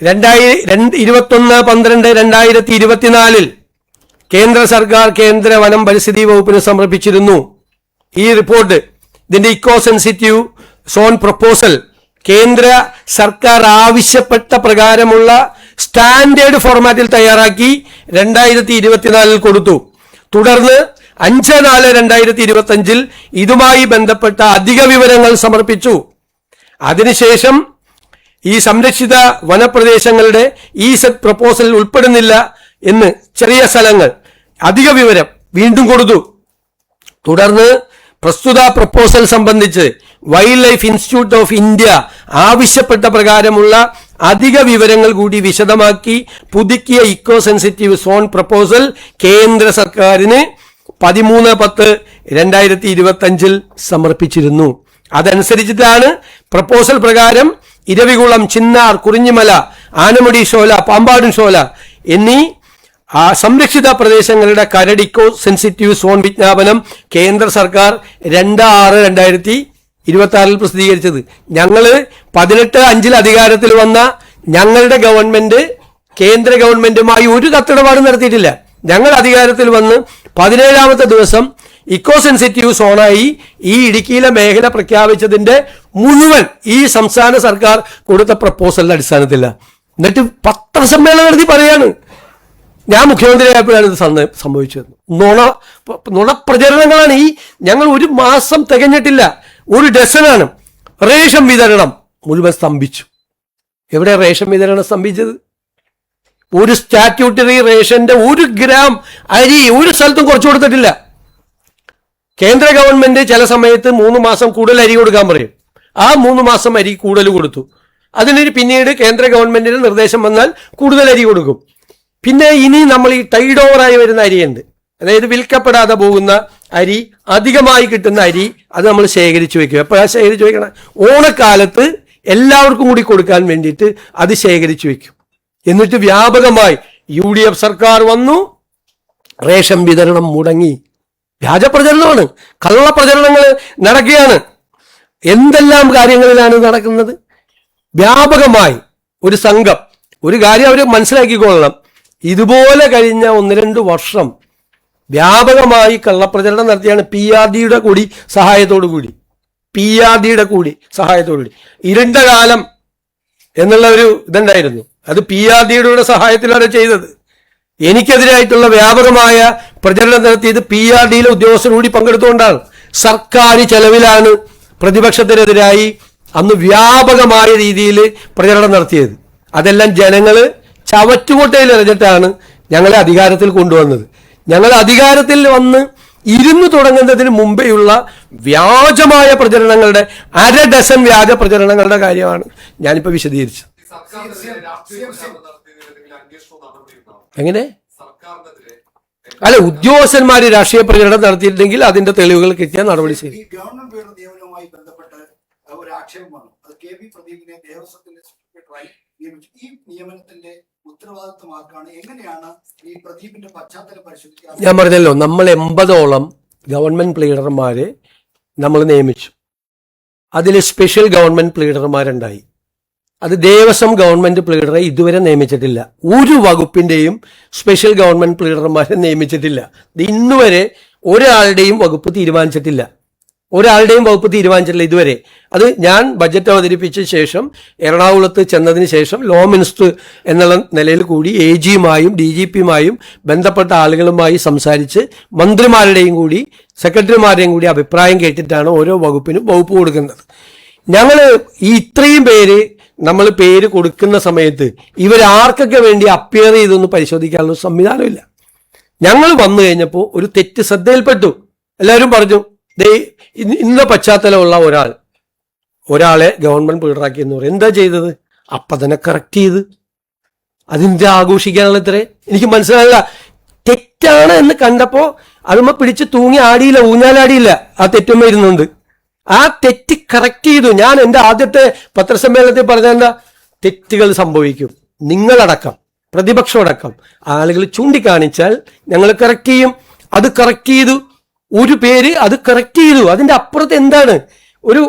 21/12/2024 കേന്ദ്ര സർക്കാർ കേന്ദ്ര വനം പരിസ്ഥിതി വകുപ്പിന് സമർപ്പിച്ചിരുന്നു ഈ റിപ്പോർട്ട്. ഇതിന്റെ ഇക്കോ സെൻസിറ്റീവ് സോൺ പ്രപ്പോസൽ കേന്ദ്ര സർക്കാർ ആവശ്യപ്പെട്ട പ്രകാരമുള്ള സ്റ്റാൻഡേർഡ് ഫോർമാറ്റിൽ തയ്യാറാക്കി 2024 കൊടുത്തു. തുടർന്ന് 5/4/2025 ഇതുമായി ബന്ധപ്പെട്ട അധിക വിവരങ്ങൾ സമർപ്പിച്ചു. അതിനുശേഷം ഈ സംരക്ഷിത വനപ്രദേശങ്ങളുടെ ഈ സെറ്റ് പ്രപ്പോസൽ ഉൾപ്പെടുന്നില്ല എന്ന് ചെറിയ സ്ഥലങ്ങൾ അധിക വിവരം വീണ്ടും കൊടുത്തു. തുടർന്ന് പ്രസ്തുത പ്രപ്പോസൽ സംബന്ധിച്ച് wild life institute of India ആവശ്യപ്പെട്ട പ്രകാരമുള്ള അധിക വിവരങ്ങൾ കൂടി വിശദമാക്കി പുതുക്കിയ ഇക്കോ സെൻസിറ്റീവ് സോൺ പ്രപ്പോസൽ കേന്ദ്ര സർക്കാരിന് 13/10/2025 സമർപ്പിച്ചിരുന്നു. അതനുസരിച്ചിട്ടാണ് പ്രപ്പോസൽ പ്രകാരം ഇരവികുളം, ചിന്നാർ, കുറിഞ്ഞിമല, ആനമുടി ഷോല, പാമ്പാടും ഷോല എന്നീ സംരക്ഷിത പ്രദേശങ്ങളുടെ കരട് ഇക്കോ സെൻസിറ്റീവ് സോൺ വിജ്ഞാപനം കേന്ദ്ര സർക്കാർ 2/6/2024 പ്രസിദ്ധീകരിച്ചത്. ഞങ്ങള് 18/5 അധികാരത്തിൽ വന്ന ഞങ്ങളുടെ ഗവൺമെന്റ് കേന്ദ്ര ഗവൺമെന്റുമായി ഒരു കത്തിടപാടും നടത്തിയിട്ടില്ല. ഞങ്ങൾ അധികാരത്തിൽ വന്ന് 17ാമത്തെ ദിവസം ഇക്കോ സെൻസിറ്റീവ് സോണായി ഈ ഇടുക്കിയിലെ മേഖല പ്രഖ്യാപിച്ചതിന്റെ മുഴുവൻ ഈ സംസ്ഥാന സർക്കാർ കൊടുത്ത പ്രപ്പോസലിന്റെ അടിസ്ഥാനത്തില്ല. എന്നിട്ട് പത്രസമ്മേളനം നടത്തി പറയാണ് ഞാൻ മുഖ്യമന്ത്രിയായപ്പോഴാണ് ഇത് സംഭവിച്ചത്. നുണപ്രചരണങ്ങളാണ് ഈ. ഞങ്ങൾ 1 മാസം തികഞ്ഞിട്ടില്ല, 1 ഡസനാണ്. റേഷൻ വിതരണം മുഴുവൻ സ്തംഭിച്ചു. എവിടെ റേഷൻ വിതരണം സ്തംഭിച്ചത്? ഒരു സ്റ്റാറ്റ്യൂട്ടറി റേഷന്റെ 1 ഗ്രാം അരി ഒരു സ്ഥലത്തും കുറച്ചു കൊടുത്തിട്ടില്ല. കേന്ദ്ര ഗവൺമെന്റ് ചില സമയത്ത് 3 മാസം കൂടുതൽ അരി കൊടുക്കാൻ പറയും. ആ 3 മാസം അരി കൂടുതൽ കൊടുത്തു. അതിന് പിന്നീട് കേന്ദ്ര ഗവൺമെന്റിന് നിർദ്ദേശം വന്നാൽ കൂടുതൽ അരി കൊടുക്കും. പിന്നെ ഇനി നമ്മൾ ഈ ടൈഡ് ഓവറായി വരുന്ന അരിയുണ്ട്, അതായത് വിൽക്കപ്പെടാതെ പോകുന്ന അരി, അധികമായി കിട്ടുന്ന അരി, അത് നമ്മൾ ശേഖരിച്ചു വെക്കും. എപ്പോഴാണ് ശേഖരിച്ചു വെക്കണം? ഓണക്കാലത്ത് എല്ലാവർക്കും കൂടി കൊടുക്കാൻ വേണ്ടിയിട്ട് അത് ശേഖരിച്ചു വെക്കും. എന്നിട്ട് വ്യാപകമായി UDF സർക്കാർ വന്നു, റേഷൻ വിതരണം മുടങ്ങി. വ്യാജപ്രചരണമാണ്, കള്ളപ്രചരണങ്ങൾ നടക്കുകയാണ്. എന്തെല്ലാം കാര്യങ്ങളിലാണ് നടക്കുന്നത്? വ്യാപകമായി ഒരു സംഘം, ഒരു കാര്യം അവർ മനസ്സിലാക്കിക്കൊള്ളണം, ഇതുപോലെ കഴിഞ്ഞ 1-2 വർഷം വ്യാപകമായി കള്ളപ്രചരണം നടത്തിയാണ് PRDയുടെ കൂടി സഹായത്തോടു കൂടി. ഇരുണ്ട കാലം എന്നുള്ള ഒരു ഇതുണ്ടായിരുന്നു, അത് PRDയുടെ സഹായത്തിലാണ് ചെയ്തത്. എനിക്കെതിരായിട്ടുള്ള വ്യാപകമായ പ്രചരണം നടത്തിയത് PRDയിലെ ഉദ്യോഗസ്ഥർ കൂടി പങ്കെടുത്തുകൊണ്ടാണ്. സർക്കാർ ചെലവിലാണ് പ്രതിപക്ഷത്തിനെതിരായി അന്ന് വ്യാപകമായ രീതിയിൽ പ്രചരണം നടത്തിയത്. അതെല്ലാം ജനങ്ങൾ ചവറ്റുകൊട്ടയിൽ എറിഞ്ഞിട്ടാണ് ഞങ്ങളെ അധികാരത്തിൽ കൊണ്ടുവന്നത്. ഞങ്ങൾ അധികാരത്തിൽ വന്ന് ഇരുന്ന് തുടങ്ങുന്നതിന് മുമ്പെയുള്ള വ്യാജമായ പ്രചരണങ്ങളുടെ 1/2 ഡസൻ വ്യാജ പ്രചരണങ്ങളുടെ കാര്യമാണ് ഞാനിപ്പോൾ വിശദീകരിച്ചത്. എങ്ങനെ? അല്ല, ഉദ്യോഗസ്ഥന്മാര് രാഷ്ട്രീയ പ്രചരണം നടത്തിയിട്ടുണ്ടെങ്കിൽ അതിന്റെ തെളിവുകൾ കിട്ടിയ നടപടി ചെയ്യും. നിയമനവുമായി ബന്ധപ്പെട്ട് ഒരു ആക്ഷേപം വന്നു. അത് KB പ്രദീപിനെ ദേവസ്വത്തിന്റെ സെക്രട്ടറിയായി നിയമിച്ചു. ഈ നിയമനത്തിന്റെ ഉത്തരവാദിത്വം ആർക്കാണ്? എങ്ങനെയാണ് ഈ പ്രദീപിന്റെ പശ്ചാത്തലം പരിശോധിക്കുക? ഞാൻ പറഞ്ഞല്ലോ, നമ്മൾ 80ഓളം ഗവൺമെന്റ് പ്ലീഡർമാരെ നമ്മൾ നിയമിച്ചു. അതിൽ സ്പെഷ്യൽ ഗവൺമെന്റ് പ്ലീഡർമാരുണ്ടായി. അത് ദേവസ്വം ഗവൺമെന്റ് പ്ലീഡറെ ഇതുവരെ നിയമിച്ചിട്ടില്ല. ഒരു വകുപ്പിന്റെയും സ്പെഷ്യൽ ഗവൺമെന്റ് പ്ലീഡർമാരെ നിയമിച്ചിട്ടില്ല. ഇന്നുവരെ ഒരാളുടെയും വകുപ്പ് തീരുമാനിച്ചിട്ടില്ല ഇതുവരെ. അത് ഞാൻ ബജറ്റ് അവതരിപ്പിച്ച ശേഷം എറണാകുളത്ത് ചെന്നതിന് ശേഷം ലോ മിനിസ്റ്റർ എന്നുള്ള നിലയിൽ കൂടി AGയുമായും DGPയുമായും ബന്ധപ്പെട്ട ആളുകളുമായി സംസാരിച്ച് മന്ത്രിമാരുടെയും കൂടി സെക്രട്ടറിമാരുടെയും കൂടി അഭിപ്രായം കേട്ടിട്ടാണ് ഓരോ വകുപ്പിനും വകുപ്പ് കൊടുക്കുന്നത്. ഞങ്ങൾ ഈ ഇത്രയും പേര് നമ്മൾ പേര് കൊടുക്കുന്ന സമയത്ത് ഇവരാർക്കൊക്കെ വേണ്ടി അപ്പിയർ ചെയ്തൊന്നും പരിശോധിക്കാനുള്ള സംവിധാനമില്ല. ഞങ്ങൾ വന്നു കഴിഞ്ഞപ്പോൾ ഒരു തെറ്റ് ശ്രദ്ധയിൽപ്പെട്ടു. എല്ലാവരും പറഞ്ഞു, ഇന്ന പശ്ചാത്തലമുള്ള ഒരാളെ ഗവൺമെന്റ് പ്ലീഡറാക്കി എന്ന് പറയും. എന്താ ചെയ്തത്? അപ്പം തന്നെ കറക്റ്റ് ചെയ്ത് അതിന്റെ ആഘോഷിക്കാനുള്ള ഇത്രേ എനിക്ക് മനസ്സിലായില്ല. തെറ്റാണ് എന്ന് കണ്ടപ്പോ അതുമ്മ പിടിച്ച് തൂങ്ങി ആടിയില്ല, ഊഞ്ഞാലാടിയില്ല. ആ തെറ്റുമ്മ ഇരുന്നുണ്ട്. ആ തെറ്റ് കറക്റ്റ് ചെയ്തു. ഞാൻ എൻ്റെ ആദ്യത്തെ പത്രസമ്മേളനത്തിൽ പറഞ്ഞ എന്താ, തെറ്റുകൾ സംഭവിക്കും, നിങ്ങളടക്കം പ്രതിപക്ഷമടക്കം ആളുകൾ ചൂണ്ടിക്കാണിച്ചാൽ ഞങ്ങൾ കറക്റ്റ് ചെയ്യും. അത് കറക്റ്റ് ചെയ്തു. ഒരു പേര് അത് കറക്റ്റ് ചെയ്തു. അതിന്റെ അപ്പുറത്ത് എന്താണ്? ഒരു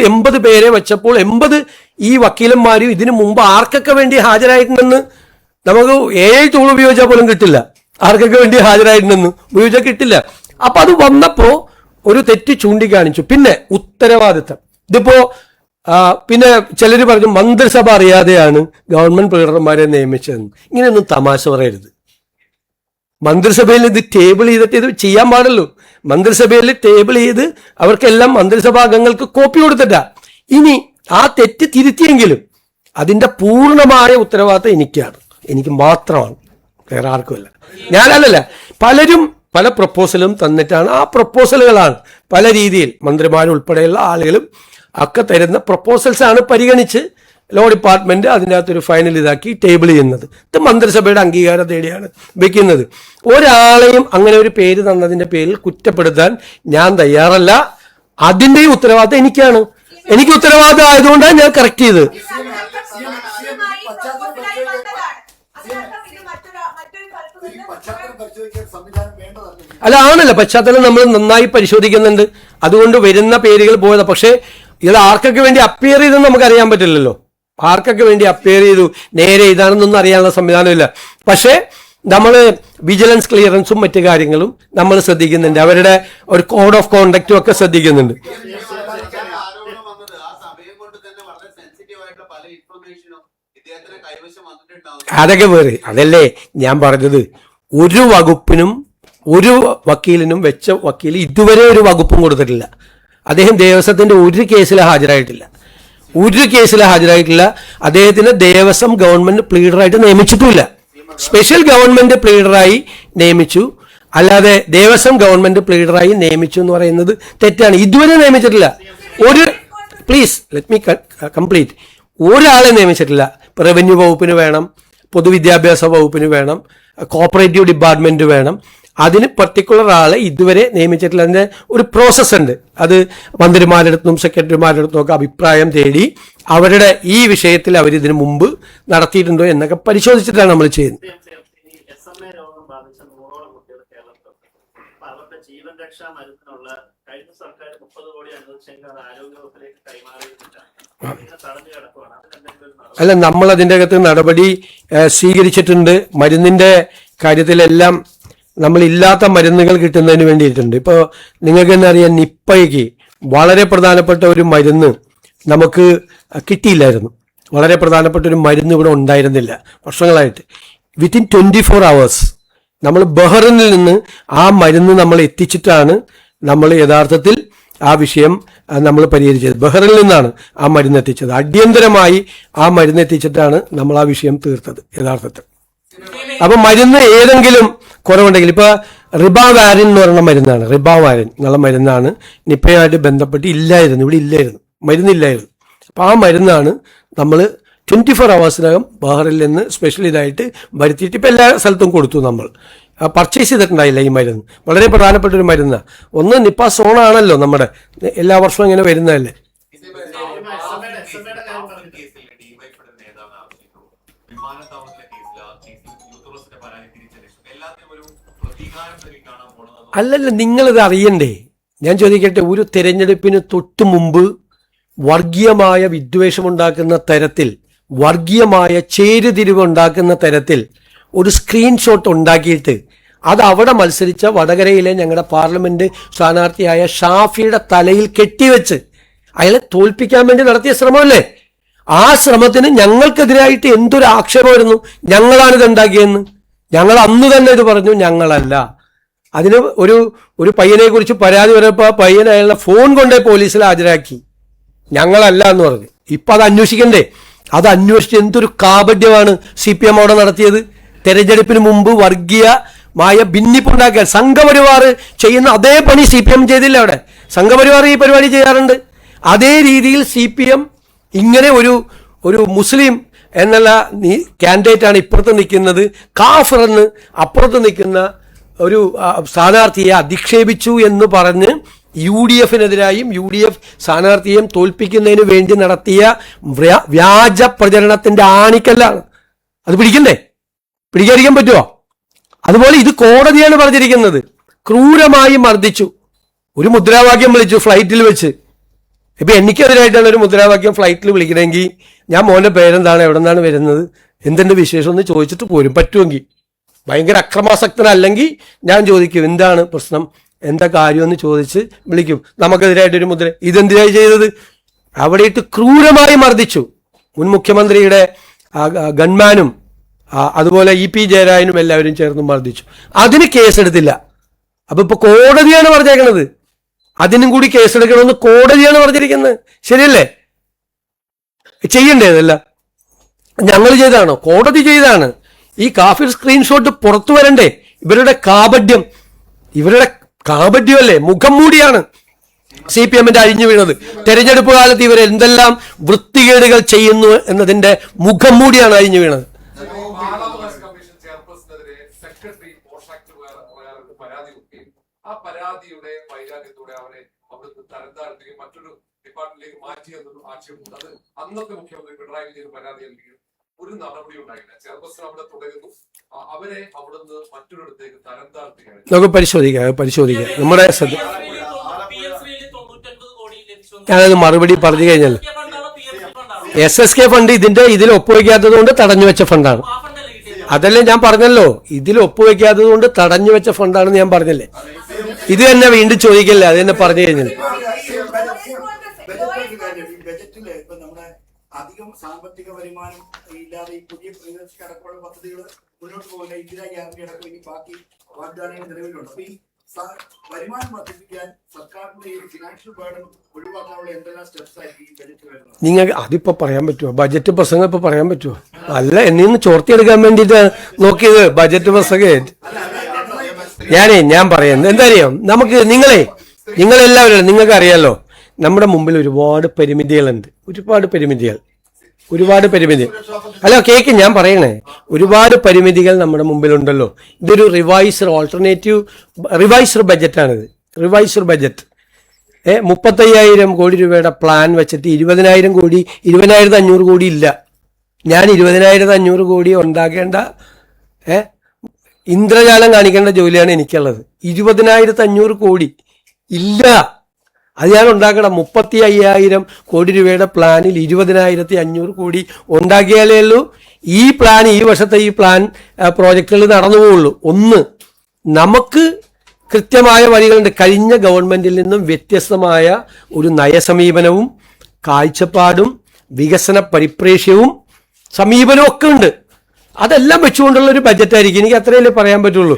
80 പേരെ വെച്ചപ്പോൾ 80 ഈ വക്കീലന്മാരും ഇതിനു മുമ്പ് ആർക്കൊക്കെ വേണ്ടി ഹാജരായിട്ടുണ്ടെന്ന് നമുക്ക് AI ടൂൾ ഉപയോഗിച്ചാൽ പോലും കിട്ടില്ല. ആർക്കൊക്കെ വേണ്ടി ഹാജരായിട്ടുണ്ടെന്ന് ഉപയോഗിച്ചാൽ കിട്ടില്ല. അപ്പൊ അത് വന്നപ്പോ ഒരു തെറ്റ് ചൂണ്ടിക്കാണിച്ചു. പിന്നെ ഉത്തരവാദിത്തം. ഇതിപ്പോ പിന്നെ ചിലർ പറഞ്ഞു മന്ത്രിസഭ അറിയാതെയാണ് ഗവൺമെന്റ് പ്ലീഡർമാരെ നിയമിച്ചതെന്ന്. ഇങ്ങനെയൊന്നും തമാശ പറയരുത്. മന്ത്രിസഭയിൽ ഇത് ടേബിൾ ചെയ്തിട്ട് ഇത് ചെയ്യാൻ പാടുള്ളൂ. മന്ത്രിസഭയിൽ ടേബിൾ ചെയ്ത് അവർക്കെല്ലാം മന്ത്രിസഭാ അംഗങ്ങൾക്ക് കോപ്പി കൊടുത്തിട്ടാ. ഇനി ആ തെറ്റ് തിരുത്തിയെങ്കിലും അതിന്റെ പൂർണ്ണമായ ഉത്തരവാദിത്തം എനിക്ക് മാത്രമാണ്, വേറെ ആർക്കുമല്ല. ഞാനല്ല, പലരും പല പ്രപ്പോസലും തന്നിട്ടാണ്. ആ പ്രപ്പോസലുകളാണ് പല രീതിയിൽ മന്ത്രിമാരുൾപ്പെടെയുള്ള ആളുകളും ഒക്കെ തരുന്ന പ്രപ്പോസൽസ് ആണ് പരിഗണിച്ച് ലോ ഡിപ്പാർട്ട്മെന്റ് അതിനകത്തൊരു ഫൈനൽ ഇതാക്കി ടേബിൾ ചെയ്യുന്നത്. ഇത് മന്ത്രിസഭയുടെ അംഗീകാരം തേടിയാണ് വെക്കുന്നത്. ഒരാളെയും അങ്ങനെ ഒരു പേര് തന്നതിന്റെ പേരിൽ കുറ്റപ്പെടുത്താൻ ഞാൻ തയ്യാറല്ല. അതിന്റെ ഉത്തരവാദിത്തം എനിക്കാണ്. എനിക്ക് ഉത്തരവാദിത്തം ആയതുകൊണ്ടാണ് ഞാൻ കറക്റ്റ് ചെയ്തത്. അല്ല, ആണല്ലോ, പശ്ചാത്തലം നമ്മൾ നന്നായി പരിശോധിക്കുന്നുണ്ട്. അതുകൊണ്ട് വരുന്ന പേരുകൾ പോയതാ. പക്ഷെ ഇത് ആർക്കൊക്കെ വേണ്ടി അപ്പിയർ ചെയ്തെന്ന് നമുക്ക് അറിയാൻ പറ്റില്ലല്ലോ. ആർക്കൊക്കെ വേണ്ടി അപ്പിയർ ചെയ്തു, നേരെ ഇതാണെന്നൊന്നും അറിയാനുള്ള സംവിധാനമില്ല. പക്ഷേ നമ്മൾ വിജിലൻസ് ക്ലിയറൻസും മറ്റു കാര്യങ്ങളും നമ്മൾ ശ്രദ്ധിക്കുന്നുണ്ട്. അവരുടെ ഒരു കോഡ് ഓഫ് കോണ്ടക്റ്റും ഒക്കെ ശ്രദ്ധിക്കുന്നുണ്ട്. അതൊക്കെ വേറെ, അതല്ലേ ഞാൻ പറഞ്ഞത്. ഒരു വകുപ്പിനും ഒരു വക്കീലിനും വെച്ച വക്കീൽ ഇതുവരെ ഒരു വകുപ്പും കൊടുത്തിട്ടില്ല. അദ്ദേഹം ദേവസ്വത്തിന്റെ ഒരു കേസിൽ ഹാജരായിട്ടില്ല. അദ്ദേഹത്തിന് ദേവസ്വം ഗവൺമെന്റ് പ്ലീഡറായിട്ട് നിയമിച്ചിട്ടുമില്ല. സ്പെഷ്യൽ ഗവൺമെന്റ് പ്ലീഡറായി നിയമിച്ചു, അല്ലാതെ ദേവസ്വം ഗവൺമെന്റ് പ്ലീഡറായി നിയമിച്ചു എന്ന് പറയുന്നത് തെറ്റാണ്. ഇതുവരെ നിയമിച്ചിട്ടില്ല. Please let me complete. ഒരാളെ നിയമിച്ചിട്ടില്ല. റവന്യൂ വകുപ്പിന് വേണം, പൊതുവിദ്യാഭ്യാസ വകുപ്പിന് വേണം, കോപ്പറേറ്റീവ് ഡിപ്പാർട്ട്മെന്റ് വേണം. അതിന് പർട്ടിക്കുലർ ആളെ ഇതുവരെ നിയമിച്ചിട്ടില്ല. അതിന്റെ ഒരു പ്രോസസ് ഉണ്ട്. അത് മന്ത്രിമാരുടെ അടുത്തും സെക്രട്ടറിമാരുടെ അടുത്തും ഒക്കെ അഭിപ്രായം തേടി അവരുടെ ഈ വിഷയത്തിൽ അവർ ഇതിനു മുമ്പ് നടത്തിയിട്ടുണ്ടോ എന്നൊക്കെ പരിശോധിച്ചിട്ടാണ് നമ്മൾ ചെയ്യുന്നത്. അല്ല, നമ്മൾ അതിൻ്റെ അകത്ത് നടപടി സ്വീകരിച്ചിട്ടുണ്ട്. മരുന്നിന്റെ കാര്യത്തിലെല്ലാം നമ്മളില്ലാത്ത മരുന്നുകൾ കിട്ടുന്നതിന് വേണ്ടിയിട്ടുണ്ട്. ഇപ്പോൾ നിങ്ങൾക്ക് തന്നെ അറിയാം, നിപ്പയ്ക്ക് വളരെ പ്രധാനപ്പെട്ട ഒരു മരുന്ന് നമുക്ക് കിട്ടിയില്ലായിരുന്നു. വളരെ പ്രധാനപ്പെട്ട ഒരു മരുന്ന് ഇവിടെ ഉണ്ടായിരുന്നില്ല വർഷങ്ങളായിട്ട്. വിത്തിൻ 24 hours നമ്മൾ ബഹ്റിനിൽ നിന്ന് ആ മരുന്ന് നമ്മൾ എത്തിച്ചിട്ടാണ് നമ്മൾ യഥാർത്ഥത്തിൽ ആ വിഷയം നമ്മൾ പരിഹരിച്ചത്. ബഹ്റിനിൽ നിന്നാണ് ആ മരുന്ന് എത്തിച്ചത്. അടിയന്തരമായി ആ മരുന്ന് എത്തിച്ചിട്ടാണ് നമ്മൾ ആ വിഷയം തീർത്തത് യഥാർത്ഥത്തിൽ. അപ്പൊ മരുന്ന് ഏതെങ്കിലും കുറവുണ്ടെങ്കിൽ, ഇപ്പൊ റിബാവാരിൻ എന്ന് പറയുന്ന മരുന്നാണ്, റിബാവാരിൻ എന്നുള്ള മരുന്നാണ് നിപ്പയുമായിട്ട് ബന്ധപ്പെട്ട് ഇല്ലായിരുന്നു, ഇവിടെ ഇല്ലായിരുന്നു, മരുന്നില്ലായിരുന്നു. അപ്പൊ ആ മരുന്നാണ് നമ്മൾ 24 hours ബഹ്റിനിൽ നിന്ന് സ്പെഷ്യൽ ഇതായിട്ട് വരുത്തിയിട്ട് ഇപ്പം എല്ലാ സ്ഥലത്തും കൊടുത്തു. നമ്മൾ പർച്ചേസ് ചെയ്തിട്ടുണ്ടായില്ല ഈ മരുന്ന്. വളരെ പ്രധാനപ്പെട്ട ഒരു മരുന്നാണ്. ഒന്ന് നിപ്പ സോണാണല്ലോ, നമ്മുടെ എല്ലാ വർഷവും ഇങ്ങനെ വരുന്നതല്ലേ. അല്ലല്ല, നിങ്ങളിത് അറിയണ്ടേ? ഞാൻ ചോദിക്കട്ടെ, ഒരു തെരഞ്ഞെടുപ്പിന് തൊട്ടു മുമ്പ് വർഗീയമായ വിദ്വേഷമുണ്ടാക്കുന്ന തരത്തിൽ, വർഗീയമായ ചേരുതിരിവുണ്ടാക്കുന്ന തരത്തിൽ ഒരു സ്ക്രീൻഷോട്ട് ഉണ്ടാക്കിയിട്ട് അത് അവിടെ മത്സരിച്ച വടകരയിലെ ഞങ്ങളുടെ പാർലമെന്റ് സ്ഥാനാർത്ഥിയായ ഷാഫിയുടെ തലയിൽ കെട്ടിവെച്ച് അയാളെ തോൽപ്പിക്കാൻ വേണ്ടി നടത്തിയ ശ്രമമല്ലേ? ആ ശ്രമത്തിന് ഞങ്ങൾക്കെതിരായിട്ട് എന്തൊരു ആക്ഷേപമായിരുന്നു. ഞങ്ങളാണിത് ഉണ്ടാക്കിയെന്ന് ഞങ്ങൾ അന്ന് തന്നെ ഇത് പറഞ്ഞു. ഞങ്ങളല്ല. അതിന് ഒരു പയ്യനെ കുറിച്ച് പരാതി പറഞ്ഞപ്പോൾ പയ്യൻ അയാളുടെ ഫോൺ കൊണ്ടേ പോലീസിൽ ഹാജരാക്കി. ഞങ്ങളല്ല എന്ന് പറഞ്ഞു. ഇപ്പൊ അത് അന്വേഷിക്കണ്ടേ? അത് അന്വേഷിച്ച് എന്തൊരു കാപട്യമാണ് CPM അവിടെ നടത്തിയത്. തെരഞ്ഞെടുപ്പിന് മുമ്പ് വർഗീയമായ ഭിന്നിപ്പുണ്ടാക്കാൻ സംഘപരിവാർ ചെയ്യുന്ന അതേ പണി CPM ചെയ്തില്ല. അവിടെ സംഘപരിവാർ ഈ പരിപാടി ചെയ്യാറുണ്ട്. അതേ രീതിയിൽ CPM ഇങ്ങനെ ഒരു മുസ്ലിം എന്നുള്ള കാൻഡിഡേറ്റാണ് ഇപ്പുറത്ത് നിൽക്കുന്നത്, കാഫിർ എന്ന് അപ്പുറത്ത് നിൽക്കുന്ന ഒരു സ്ഥാനാർത്ഥിയെ അധിക്ഷേപിച്ചു എന്ന് പറഞ്ഞ് UDFനെതിരായും UDF സ്ഥാനാർത്ഥിയെയും തോൽപ്പിക്കുന്നതിന് വേണ്ടി നടത്തിയ വ്യാജ പ്രചരണത്തിന്റെ ആണിക്കല്ലാണ്. അത് പിടിക്കാതിരിക്കാൻ പറ്റുമോ? അതുപോലെ ഇത് കോടതിയാണ് പറഞ്ഞിരിക്കുന്നത്. ക്രൂരമായി മർദ്ദിച്ചു. ഒരു മുദ്രാവാക്യം വിളിച്ചു ഫ്ലൈറ്റിൽ വെച്ച്. ഇപ്പൊ എനിക്കെതിരായിട്ടാണ് ഒരു മുദ്രാവാക്യം ഫ്ലൈറ്റിൽ വിളിക്കണമെങ്കിൽ ഞാൻ മോന്റെ പേരെന്താണ്, എവിടെ നിന്നാണ് വരുന്നത്, എന്തെന്റെ വിശേഷം എന്ന് ചോദിച്ചിട്ട് പോരും. പറ്റുമെങ്കിൽ ഭയങ്കര അക്രമാസക്തനല്ലെങ്കിൽ ഞാൻ ചോദിക്കും എന്താണ് പ്രശ്നം, എന്താ കാര്യമെന്ന് ചോദിച്ച് വിളിക്കും. നമുക്കെതിരായിട്ടൊരു മുദ്ര. ഇതെന്തിനായി ചെയ്തത്? അവിടെ ഇട്ട് ക്രൂരമായി മർദ്ദിച്ചു. മുൻ മുഖ്യമന്ത്രിയുടെ ഗൺമാനും അതുപോലെ EP ജയരാജനും എല്ലാവരും ചേർന്ന് മർദ്ദിച്ചു. അതിന് കേസെടുത്തില്ല. അപ്പൊ ഇപ്പൊ കോടതിയാണ് പറഞ്ഞേക്കുന്നത് അതിനും കൂടി കേസെടുക്കണമെന്ന്. കോടതിയാണ് പറഞ്ഞിരിക്കുന്നത്. ശരിയല്ലേ? ചെയ്യണ്ടേതല്ല ഞങ്ങൾ ചെയ്തതാണോ? കോടതി ചെയ്താണ്. ഈ കാഫിർ സ്ക്രീൻഷോട്ട് പുറത്തു വരണ്ടേ? ഇവരുടെ കാപട്യമല്ലേ, മുഖം മൂടിയാണ് CPMന്റെ അഴിഞ്ഞു വീണത്. തെരഞ്ഞെടുപ്പ് കാലത്ത് ഇവർ എന്തെല്ലാം വൃത്തികേടുകൾ ചെയ്യുന്നു എന്നതിന്റെ മുഖം മൂടിയാണ് അഴിഞ്ഞു വീണത്. ആ പരാതിയുടെ വൈരാഗ്യത്തോടെ അവരെ അവിടുത്തെ തരം താഴ്ത്തുകയും മറ്റൊരു ഡിപ്പാർട്ട്മെന്റിലേക്ക് മാറ്റി എന്നൊരു ആക്ഷേപമുണ്ട്. അത് അന്നത്തെ മുഖ്യമന്ത്രി പിണറായി വിജയൻ പരാതി നൽകിയും ഒരു നടപടി ഉണ്ടായില്ല. ചെയർപേഴ്സൺ അവിടെ തുടരുന്നു, അവരെ അവിടുന്ന് മറ്റൊരിടത്തേക്ക് തരം താഴ്ത്തുകയാണ്. നമുക്ക് പരിശോധിക്കാം നമ്മുടെ ഞാനത് മറുപടി പറഞ്ഞു കഴിഞ്ഞാൽ SSK ഫണ്ട് ഇതിൽ ഒപ്പുവെക്കാത്തത് കൊണ്ട് തടഞ്ഞു വെച്ച ഫണ്ടാണ്. അതല്ലേ ഞാൻ പറഞ്ഞല്ലോ, ഇതിൽ ഒപ്പുവെക്കാത്തത് കൊണ്ട് തടഞ്ഞു വെച്ച ഫണ്ടാണെന്ന് ഞാൻ പറഞ്ഞല്ലേ. ഇത് തന്നെ വീണ്ടും ചോദിക്കല്ലേ, അത് തന്നെ പറഞ്ഞു കഴിഞ്ഞാൽ ബജറ്റില് ഇപ്പൊ നമ്മുടെ അധികം സാമ്പത്തിക വരുമാനം ഇല്ലാതെ ഈ പുതിയ അടക്കമുള്ള പദ്ധതികൾ മുന്നോട്ട് പോകുന്ന ഇന്ദിരാ ഗ്യാരണ്ടി അടക്കം ഇനി ബാക്കി വാഗ്ദാനങ്ങൾ നിലവിലുണ്ട്. അപ്പൊ ഈ വരുമാനം വർദ്ധിപ്പിക്കാൻ സർക്കാരിന്റെ ഈ ഫിനാൻഷ്യൽ ബേർഡൻ ഒഴിവാക്കാനുള്ള എന്തെല്ലാം സ്റ്റെപ്സ് ആയിരിക്കും ഈ ബജറ്റ് വരുന്നത്? നിങ്ങൾക്ക് അതിപ്പോ പറയാൻ പറ്റുമോ? ബജറ്റ് പ്രസംഗം ഇപ്പൊ പറയാൻ പറ്റുമോ? അല്ല, എന്നെ ചോർത്തിയെടുക്കാൻ വേണ്ടിട്ട് നോക്കിയത് ബജറ്റ് പ്രസംഗം. ഞാൻ പറയുന്നത് എന്താ അറിയാം, നമുക്ക് നിങ്ങളെല്ലാവരും നിങ്ങൾക്ക് അറിയാലോ, നമ്മുടെ മുമ്പിൽ ഒരുപാട് പരിമിതികളുണ്ട്. അല്ല കേക്ക്, ഞാൻ പറയണേ, ഒരുപാട് പരിമിതികൾ നമ്മുടെ മുമ്പിലുണ്ടല്ലോ. ഇതൊരു റിവൈസ്ഡ് ബജറ്റാണിത്. റിവൈസ്ഡ് ബജറ്റ് 35,000 കോടി രൂപയുടെ പ്ലാൻ വെച്ചിട്ട് 20,500 കോടി ഇല്ല. ഞാൻ 20,500 കോടി ഉണ്ടാക്കേണ്ട ഇന്ദ്രജാലം കാണിക്കേണ്ട ജോലിയാണ് എനിക്കുള്ളത്. 20,500 കോടി ഇല്ല, അത് ഞാൻ ഉണ്ടാക്കണം. 35,000 കോടി രൂപയുടെ പ്ലാനിൽ 20,500 കോടി ഉണ്ടാക്കിയാലേ ഉള്ളൂ ഈ വർഷത്തെ ഈ പ്ലാൻ പ്രോജക്റ്റുകൾ നടന്നു പോവുള്ളൂ. ഒന്ന്, നമുക്ക് കൃത്യമായ വഴികളുണ്ട്. കഴിഞ്ഞ ഗവൺമെന്റിൽ നിന്നും വ്യത്യസ്തമായ ഒരു നയസമീപനവും കാഴ്ചപ്പാടും വികസന പരിപ്രേക്ഷ്യവും സമീപനവും ഒക്കെ ഉണ്ട്. അതെല്ലാം വെച്ചുകൊണ്ടുള്ള ഒരു ബജറ്റായിരിക്കും. എനിക്ക് അത്രയല്ലേ പറയാൻ പറ്റുള്ളൂ.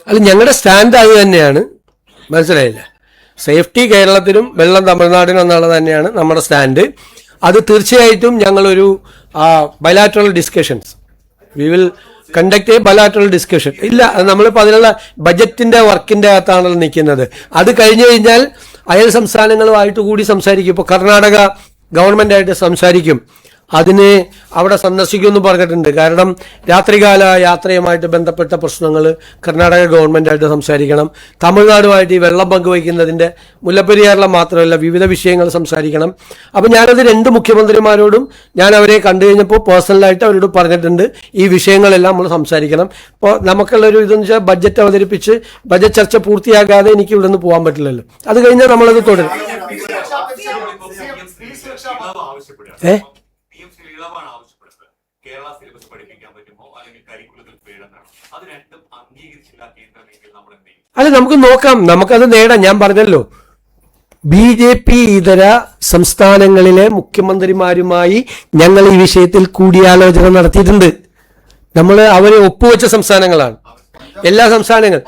അല്ല, ഞങ്ങളുടെ സ്റ്റാൻഡ് അത് തന്നെയാണ്. മനസ്സിലായില്ല? സേഫ്റ്റി കേരളത്തിനും വെള്ളം തമിഴ്നാടിനും എന്നുള്ളത് തന്നെയാണ് നമ്മുടെ സ്റ്റാൻഡ്. അത് തീർച്ചയായിട്ടും ഞങ്ങളൊരു bilateral discussions we will conduct bilateral discussion. ഇല്ല, നമ്മളിപ്പോൾ അതിനുള്ള ബജറ്റിന്റെ വർക്കിന്റെ അകത്താണല്ലോ നിൽക്കുന്നത്. അത് കഴിഞ്ഞു കഴിഞ്ഞാൽ അയൽ സംസ്ഥാനങ്ങളുമായിട്ട് കൂടി സംസാരിക്കും. ഇപ്പോൾ കർണാടക ഗവൺമെന്റായിട്ട് സംസാരിക്കും. അതിന് അവിടെ സന്ദർശിക്കുമെന്ന് പറഞ്ഞിട്ടുണ്ട്. കാരണം രാത്രികാല യാത്രയുമായിട്ട് ബന്ധപ്പെട്ട പ്രശ്നങ്ങൾ കർണാടക ഗവൺമെന്റായിട്ട് സംസാരിക്കണം. തമിഴ്നാടുമായിട്ട് ഈ വെള്ളം പങ്കുവയ്ക്കുന്നതിൻ്റെ മുല്ലപ്പെരിയാറിലെ മാത്രമല്ല വിവിധ വിഷയങ്ങൾ സംസാരിക്കണം. അപ്പം ഞാനത് 2 മുഖ്യമന്ത്രിമാരോടും ഞാൻ അവരെ കണ്ടു കഴിഞ്ഞപ്പോൾ പേഴ്സണലായിട്ട് അവരോട് പറഞ്ഞിട്ടുണ്ട്, ഈ വിഷയങ്ങളെല്ലാം നമ്മൾ സംസാരിക്കണം. അപ്പോൾ നമുക്കുള്ളൊരു ഇതെന്ന് വെച്ചാൽ ബഡ്ജറ്റ് അവതരിപ്പിച്ച് ബജറ്റ് ചർച്ച പൂർത്തിയാക്കാതെ എനിക്ക് ഇവിടെ നിന്ന് പോകാൻ പറ്റില്ലല്ലോ. അത് കഴിഞ്ഞാൽ നമ്മളത് തുടരും. കേരള സിലബസ് പഠിപ്പിക്കാൻ പറ്റുമോ അല്ലെങ്കിൽ കരിക്കുലത്തിൽ വേണമെന്നാണ് അത് രണ്ടും അംഗീകരിച്ചില്ല കേന്ദ്രമെങ്കിൽ നമ്മൾ എന്ത് ചെയ്യും? അല്ല, നമുക്ക് നോക്കാം, നമുക്കത് നേടാം. ഞാൻ പറഞ്ഞല്ലോ, BJP ഇതര സംസ്ഥാനങ്ങളിലെ മുഖ്യമന്ത്രിമാരുമായി ഞങ്ങൾ ഈ വിഷയത്തിൽ കൂടിയാലോചന നടത്തിയിട്ടുണ്ട്. അവരെ ഒപ്പുവെച്ച സംസ്ഥാനങ്ങളാണ് എല്ലാ സംസ്ഥാനങ്ങളും.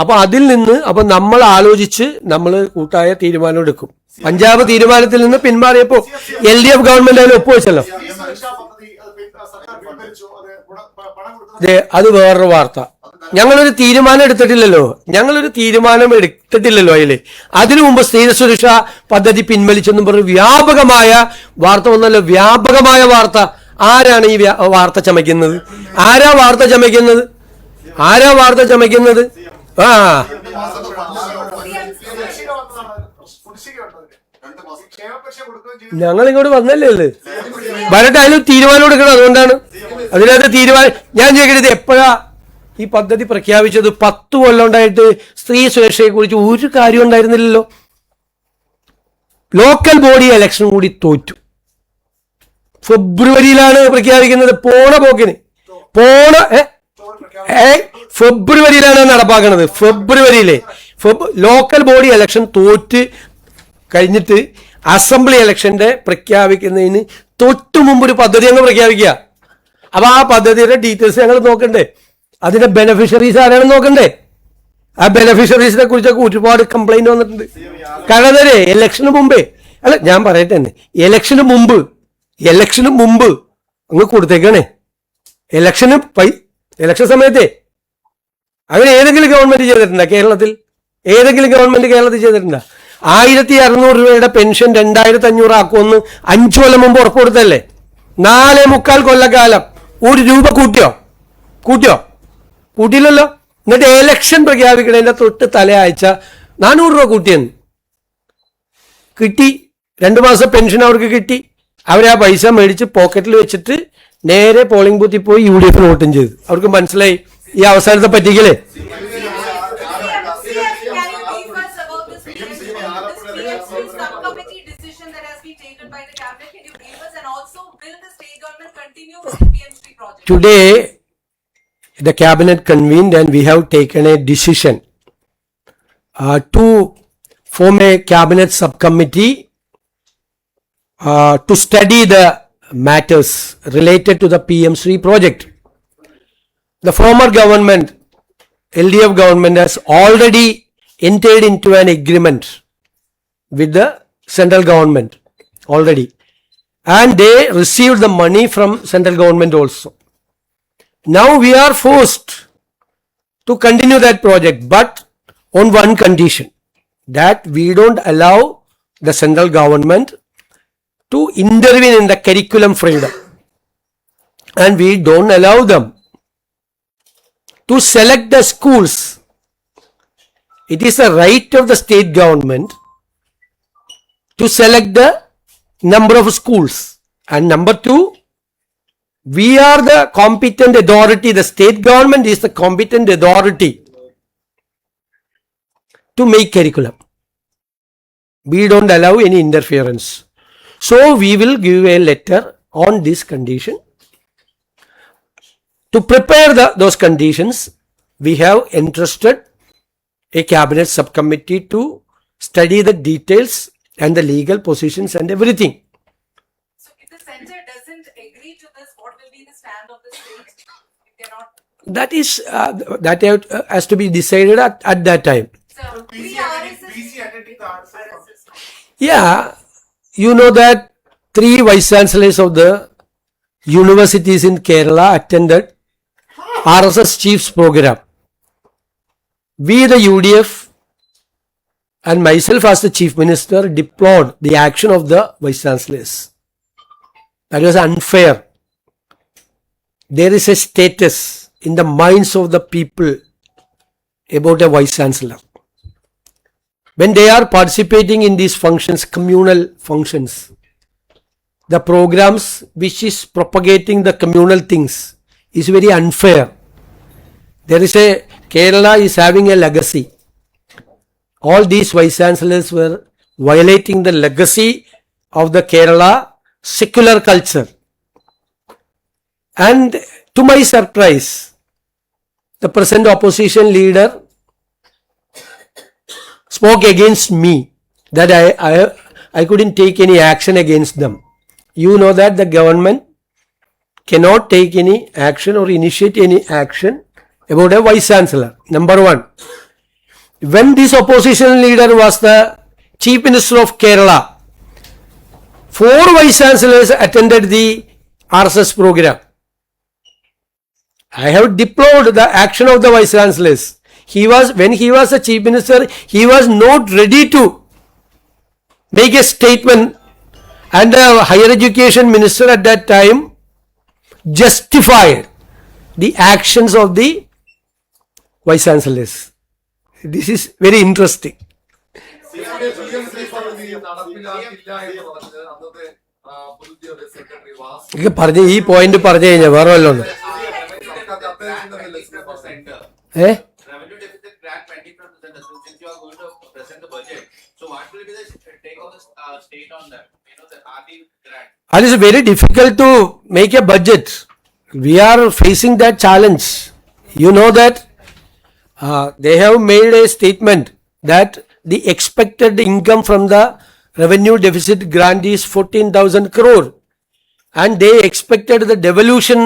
അപ്പൊ അതിൽ നിന്ന് നമ്മൾ ആലോചിച്ച് നമ്മൾ കൂട്ടായ തീരുമാനം എടുക്കും. പഞ്ചാബ് തീരുമാനത്തിൽ നിന്ന് പിന്മാറിയപ്പോ LDF ഗവൺമെന്റ് അതിൽ ഒപ്പുവെച്ചല്ലോ. അത് വേറൊരു വാർത്ത. ഞങ്ങളൊരു തീരുമാനം എടുത്തിട്ടില്ലല്ലോ അതില്. അതിനു മുമ്പ് സ്ത്രീ സുരക്ഷാ പദ്ധതി പിൻവലിച്ചെന്നും പറഞ്ഞ് വ്യാപകമായ വാർത്ത വന്നല്ലോ. വ്യാപകമായ വാർത്ത. ആരാണ് ഈ വാർത്ത ചമയ്ക്കുന്നത്? ആരാ വാർത്ത ചമയ്ക്കുന്നത്? ഞങ്ങൾ ഇങ്ങോട്ട് വന്നല്ലേ ഉള്ളത്. വരട്ടെ, അതിൽ തീരുമാനം എടുക്കണം. അതുകൊണ്ടാണ് അതിനകത്ത് തീരുമാനം. ഞാൻ ചോദിക്കരുത്, എപ്പോഴാ ഈ പദ്ധതി പ്രഖ്യാപിച്ചത്? 10 കൊല്ലം ഉണ്ടായിട്ട് സ്ത്രീ സുരക്ഷയെ കുറിച്ച് ഒരു കാര്യം ഉണ്ടായിരുന്നില്ലല്ലോ. ലോക്കൽ ബോഡി ഇലക്ഷൻ കൂടി തോറ്റു. ഫെബ്രുവരിയിലാണ് പ്രഖ്യാപിക്കുന്നത്. പോണ പോക്കിന് ഫെബ്രുവരിയിലാണ് നടപ്പാക്കുന്നത്. ലോക്കൽ ബോഡി ഇലക്ഷൻ തോറ്റ് കഴിഞ്ഞിട്ട് അസംബ്ലി ഇലക്ഷന്റെ പ്രഖ്യാപിക്കുന്നതിന് തൊട്ടു മുമ്പ് ഒരു പദ്ധതി ഞങ്ങൾ പ്രഖ്യാപിക്കുക. അപ്പൊ ആ പദ്ധതിയുടെ ഡീറ്റെയിൽസ് ഞങ്ങൾ നോക്കണ്ടേ? അതിന്റെ ബെനഫിഷ്യറീസ് ആരാണെന്ന് നോക്കണ്ടേ? ആ ബെനഫിഷ്യറീസിനെ കുറിച്ചൊക്കെ ഒരുപാട് കംപ്ലൈന്റ് വന്നിട്ടുണ്ട്. കാരണം ഇലക്ഷന് മുമ്പേ, അല്ല ഞാൻ പറയട്ടെ തന്നെ, ഇലക്ഷന് മുമ്പ് അങ്ങ് കൊടുത്തേക്കാണേ. ഇലക്ഷൻ സമയത്തെ അങ്ങനെ ഏതെങ്കിലും ഗവൺമെന്റ് ചെയ്തിട്ടുണ്ടോ കേരളത്തിൽ? ഏതെങ്കിലും ഗവൺമെന്റ് കേരളത്തിൽ ചെയ്തിട്ടുണ്ടോ? 1600 രൂപയുടെ പെൻഷൻ 2500 ആക്കുമെന്ന് 5 കൊല്ലം മുമ്പ് ഉറപ്പ് കൊടുത്തല്ലേ? 4.25 കൊല്ലക്കാലം 1 രൂപ കൂട്ടിയില്ലല്ലോ. എന്നിട്ട് ഇലക്ഷൻ പ്രഖ്യാപിക്കണതിന്റെ തൊട്ട് തലയാഴ്ച 400 രൂപ കൂട്ടിയെന്ന് കിട്ടി. 2 മാസം പെൻഷൻ അവർക്ക് കിട്ടി. അവരെ ആ പൈസ മേടിച്ച് പോക്കറ്റിൽ വെച്ചിട്ട് നേരെ പോളിംഗ് ബൂത്തിൽ പോയി UDF വോട്ടും ചെയ്തു. അവർക്ക് മനസ്സിലായി ഈ അവസാനത്തെ പറ്റിക്കലേ. subcommittee decision that has been taken by the cabinet? Can you brief us? And also, will the state government continue with the PM3 project? Today, the cabinet convened and we have taken a decision to form a cabinet subcommittee to study the matters related to the PM3 project. The former government, LDF government, has already entered into an agreement with the central government already, and they received the money from central government also. Now we are forced to continue that project, but on one condition, that we don't allow the central government to intervene in the curriculum freedom, and we don't allow them to select the schools. It is a right of the state government to select the number of schools. And number two, we are the competent authority. The state government is the competent authority to make curriculum. We don't allow any interference. So we will give a letter on this condition. To prepare those conditions, we have entrusted a cabinet subcommittee to study the details and the legal positions and everything. So, if the center doesn't agree to this, what will be the stand of the state? If they're not, That is that has to be decided at that time. so RSS. Yeah, you know that 3 vice chancellors of the universities in Kerala attended RSS chief's program. We, the UDF, and myself as the chief minister, deplored the action of the vice chancellors. That was unfair. There is a status in the minds of the people about a vice chancellor. When they are participating in these functions, communal functions, the programs which is propagating the communal things is very unfair. There is Kerala is having a legacy. All these vice chancellors were violating the legacy of the Kerala secular culture. And to my surprise, the present opposition leader spoke against me, that I couldn't take any action against them. You know that the government cannot take any action or initiate any action about a vice chancellor. Number one, when this opposition leader was the chief minister of Kerala, 4 vice chancellors attended the RSS program. I have deplored the action of the vice chancellors. When he was the chief minister, he was not ready to make a statement, and the higher education minister at that time justified the actions of the vice chancellors. This is very interesting. ഇത് പറഞ്ഞ ഈ point പറഞ്ഞു കഴിഞ്ഞാൽ വേറെ വല്ലതും Revenue deficit crack pending from the center. Since you are going to present the budget, so what will be the take of the state on that? You know, the RD grant. And it's very difficult to make a budget. We are facing that challenge. You know that they have made a statement that the expected income from the revenue deficit grant is 14,000 crore, and they expected the devolution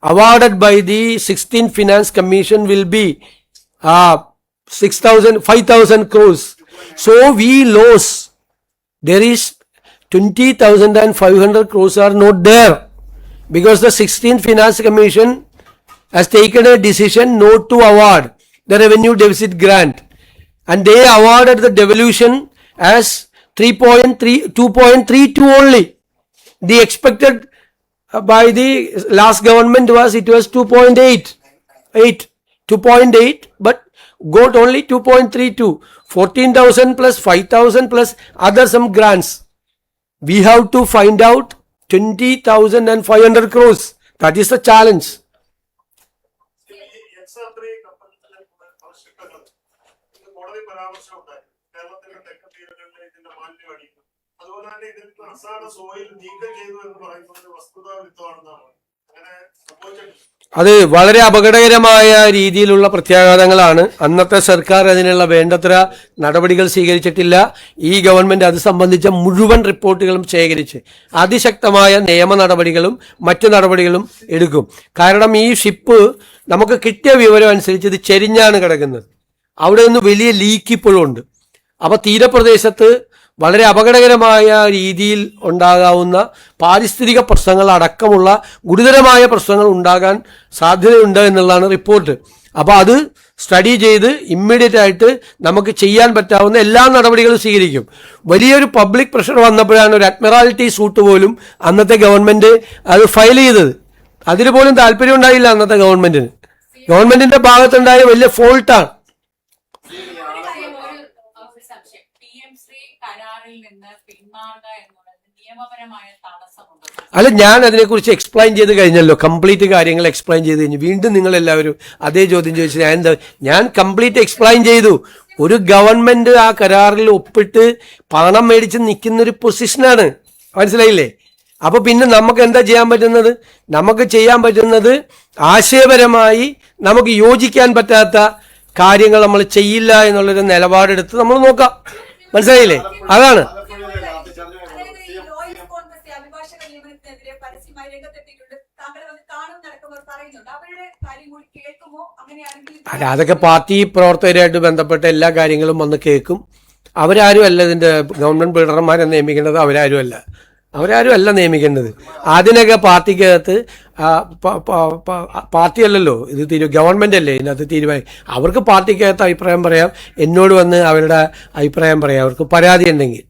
awarded by the 16th Finance Commission will be 5,000 crores. So we lose. There is 20,500 crores are not there, because the 16th Finance Commission has taken a decision not to award the revenue deficit grant. and they awarded the devolution as 2.32 only. The expected by the last government was 2.8, but got only 2.32. 14,000 plus 5,000 plus other some grants. We have to find out 20,500 crores. That is the challenge. കോടതി പരാമർശം ഉണ്ടായി. കേരളത്തിന്റെ തെക്കൻ തീരങ്ങളിലെ ഇതിന്റെ മാലിന്യം അടിക്കും. അതുപോലെ തന്നെ ഇതിൽ അസാധ സോയിൽ നീക്കം ചെയ്തു എന്ന് പറയുന്നത് വസ്തുതാ വിരുദ്ധമാണെന്നാണ്. അങ്ങനെ സംഭവിച്ചിട്ടില്ല. അത് വളരെ അപകടകരമായ രീതിയിലുള്ള പ്രത്യാഘാതങ്ങളാണ്. അന്നത്തെ സർക്കാർ അതിനുള്ള വേണ്ടത്ര നടപടികൾ സ്വീകരിച്ചിട്ടില്ല. ഈ ഗവൺമെന്റ് അത് സംബന്ധിച്ച മുഴുവൻ റിപ്പോർട്ടുകളും ശേഖരിച്ച് അതിശക്തമായ നിയമ നടപടികളും മറ്റു നടപടികളും എടുക്കും. കാരണം ഈ ഷിപ്പ് നമുക്ക് കിട്ടിയ വിവരം അനുസരിച്ച് ഇത് ചെരിഞ്ഞാണ് കിടക്കുന്നത്. അവിടെ നിന്ന് വലിയ ലീക്ക് ഇപ്പോഴും ഉണ്ട്. അപ്പോൾ തീരപ്രദേശത്ത് വളരെ അപകടകരമായ രീതിയിൽ ഉണ്ടാകാവുന്ന പാരിസ്ഥിതിക പ്രശ്നങ്ങൾ അടക്കമുള്ള ഗുരുതരമായ പ്രശ്നങ്ങൾ ഉണ്ടാകാൻ സാധ്യതയുണ്ട് എന്നുള്ളതാണ് റിപ്പോർട്ട്. അപ്പോൾ അത് സ്റ്റഡി ചെയ്ത് ഇമ്മീഡിയറ്റ് ആയിട്ട് നമുക്ക് ചെയ്യാൻ പറ്റാവുന്ന എല്ലാ നടപടികളും സ്വീകരിക്കും. വലിയൊരു പബ്ലിക് പ്രഷർ വന്നപ്പോഴാണ് ഒരു അഡ്മിറാലിറ്റി സൂട്ട് പോലും അന്നത്തെ ഗവൺമെന്റ് അത് ഫയൽ ചെയ്തത്. അതിന് പോലും താല്പര്യം ഉണ്ടായില്ല അന്നത്തെ ഗവൺമെന്റിന്. ഗവൺമെന്റിന്റെ ഭാഗത്തുണ്ടായ വലിയ ഫോൾട്ടാണ്. അല്ല, ഞാൻ അതിനെക്കുറിച്ച് എക്സ്പ്ലെയിൻ ചെയ്ത് കഴിഞ്ഞല്ലോ. കംപ്ലീറ്റ് കാര്യങ്ങൾ എക്സ്പ്ലെയിൻ ചെയ്ത് കഴിഞ്ഞു. വീണ്ടും നിങ്ങളെല്ലാവരും അതേ ചോദ്യം ചോദിച്ചു. ഞാൻ കംപ്ലീറ്റ് എക്സ്പ്ലെയിൻ ചെയ്തു. ഒരു ഗവൺമെന്റ് ആ കരാറിൽ ഒപ്പിട്ട് പണം മേടിച്ച് നിൽക്കുന്നൊരു പൊസിഷനാണ്. മനസ്സിലായില്ലേ? അപ്പൊ പിന്നെ നമുക്ക് എന്താ ചെയ്യാൻ പറ്റുന്നത്? നമുക്ക് ചെയ്യാൻ പറ്റുന്നത് ആശയപരമായി നമുക്ക് യോജിക്കാൻ പറ്റാത്ത കാര്യങ്ങൾ നമ്മൾ ചെയ്യില്ല എന്നുള്ളൊരു നിലപാടെടുത്ത് നമ്മൾ നോക്കാം. മനസ്സിലായില്ലേ? അതാണ്. അല്ല, അതൊക്കെ പാർട്ടി പ്രവർത്തകരായിട്ട് ബന്ധപ്പെട്ട എല്ലാ കാര്യങ്ങളും വന്ന് കേൾക്കും. അവരാരും അല്ല ഇതിന്റെ ഗവൺമെന്റ് ബിൽഡർമാരെ നിയമിക്കേണ്ടത്. അവരാരും അല്ല നിയമിക്കേണ്ടത്. അതിനൊക്കെ പാർട്ടിക്കകത്ത് പാർട്ടിയല്ലല്ലോ ഇത് ഗവൺമെന്റ് അല്ലേ ഇതിനകത്ത് തീരുമാനം. അവർക്ക് പാർട്ടിക്കകത്ത് അഭിപ്രായം പറയാം. എന്നോട് വന്ന് അവരുടെ അഭിപ്രായം പറയാം. അവർക്ക് പരാതി ഉണ്ടെങ്കിൽ.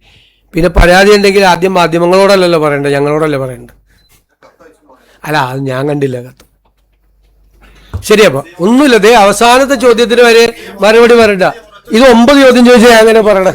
പിന്നെ പരാതി ഉണ്ടെങ്കിൽ ആദ്യം മാധ്യമങ്ങളോടല്ലല്ലോ പറയേണ്ടത്, ഞങ്ങളോടല്ലേ പറയേണ്ടത്. അല്ല, അത് ഞാൻ കണ്ടില്ല കത്ത്. ശരി, അപ്പൊ ഒന്നുമില്ല. അവസാനത്തെ ചോദ്യത്തിന് വരെ മറുപടി പറയണ്ട. ഇത് 9 ചോദ്യം ചോദിച്ചാൽ ഞാൻ അങ്ങനെ പറയണേ.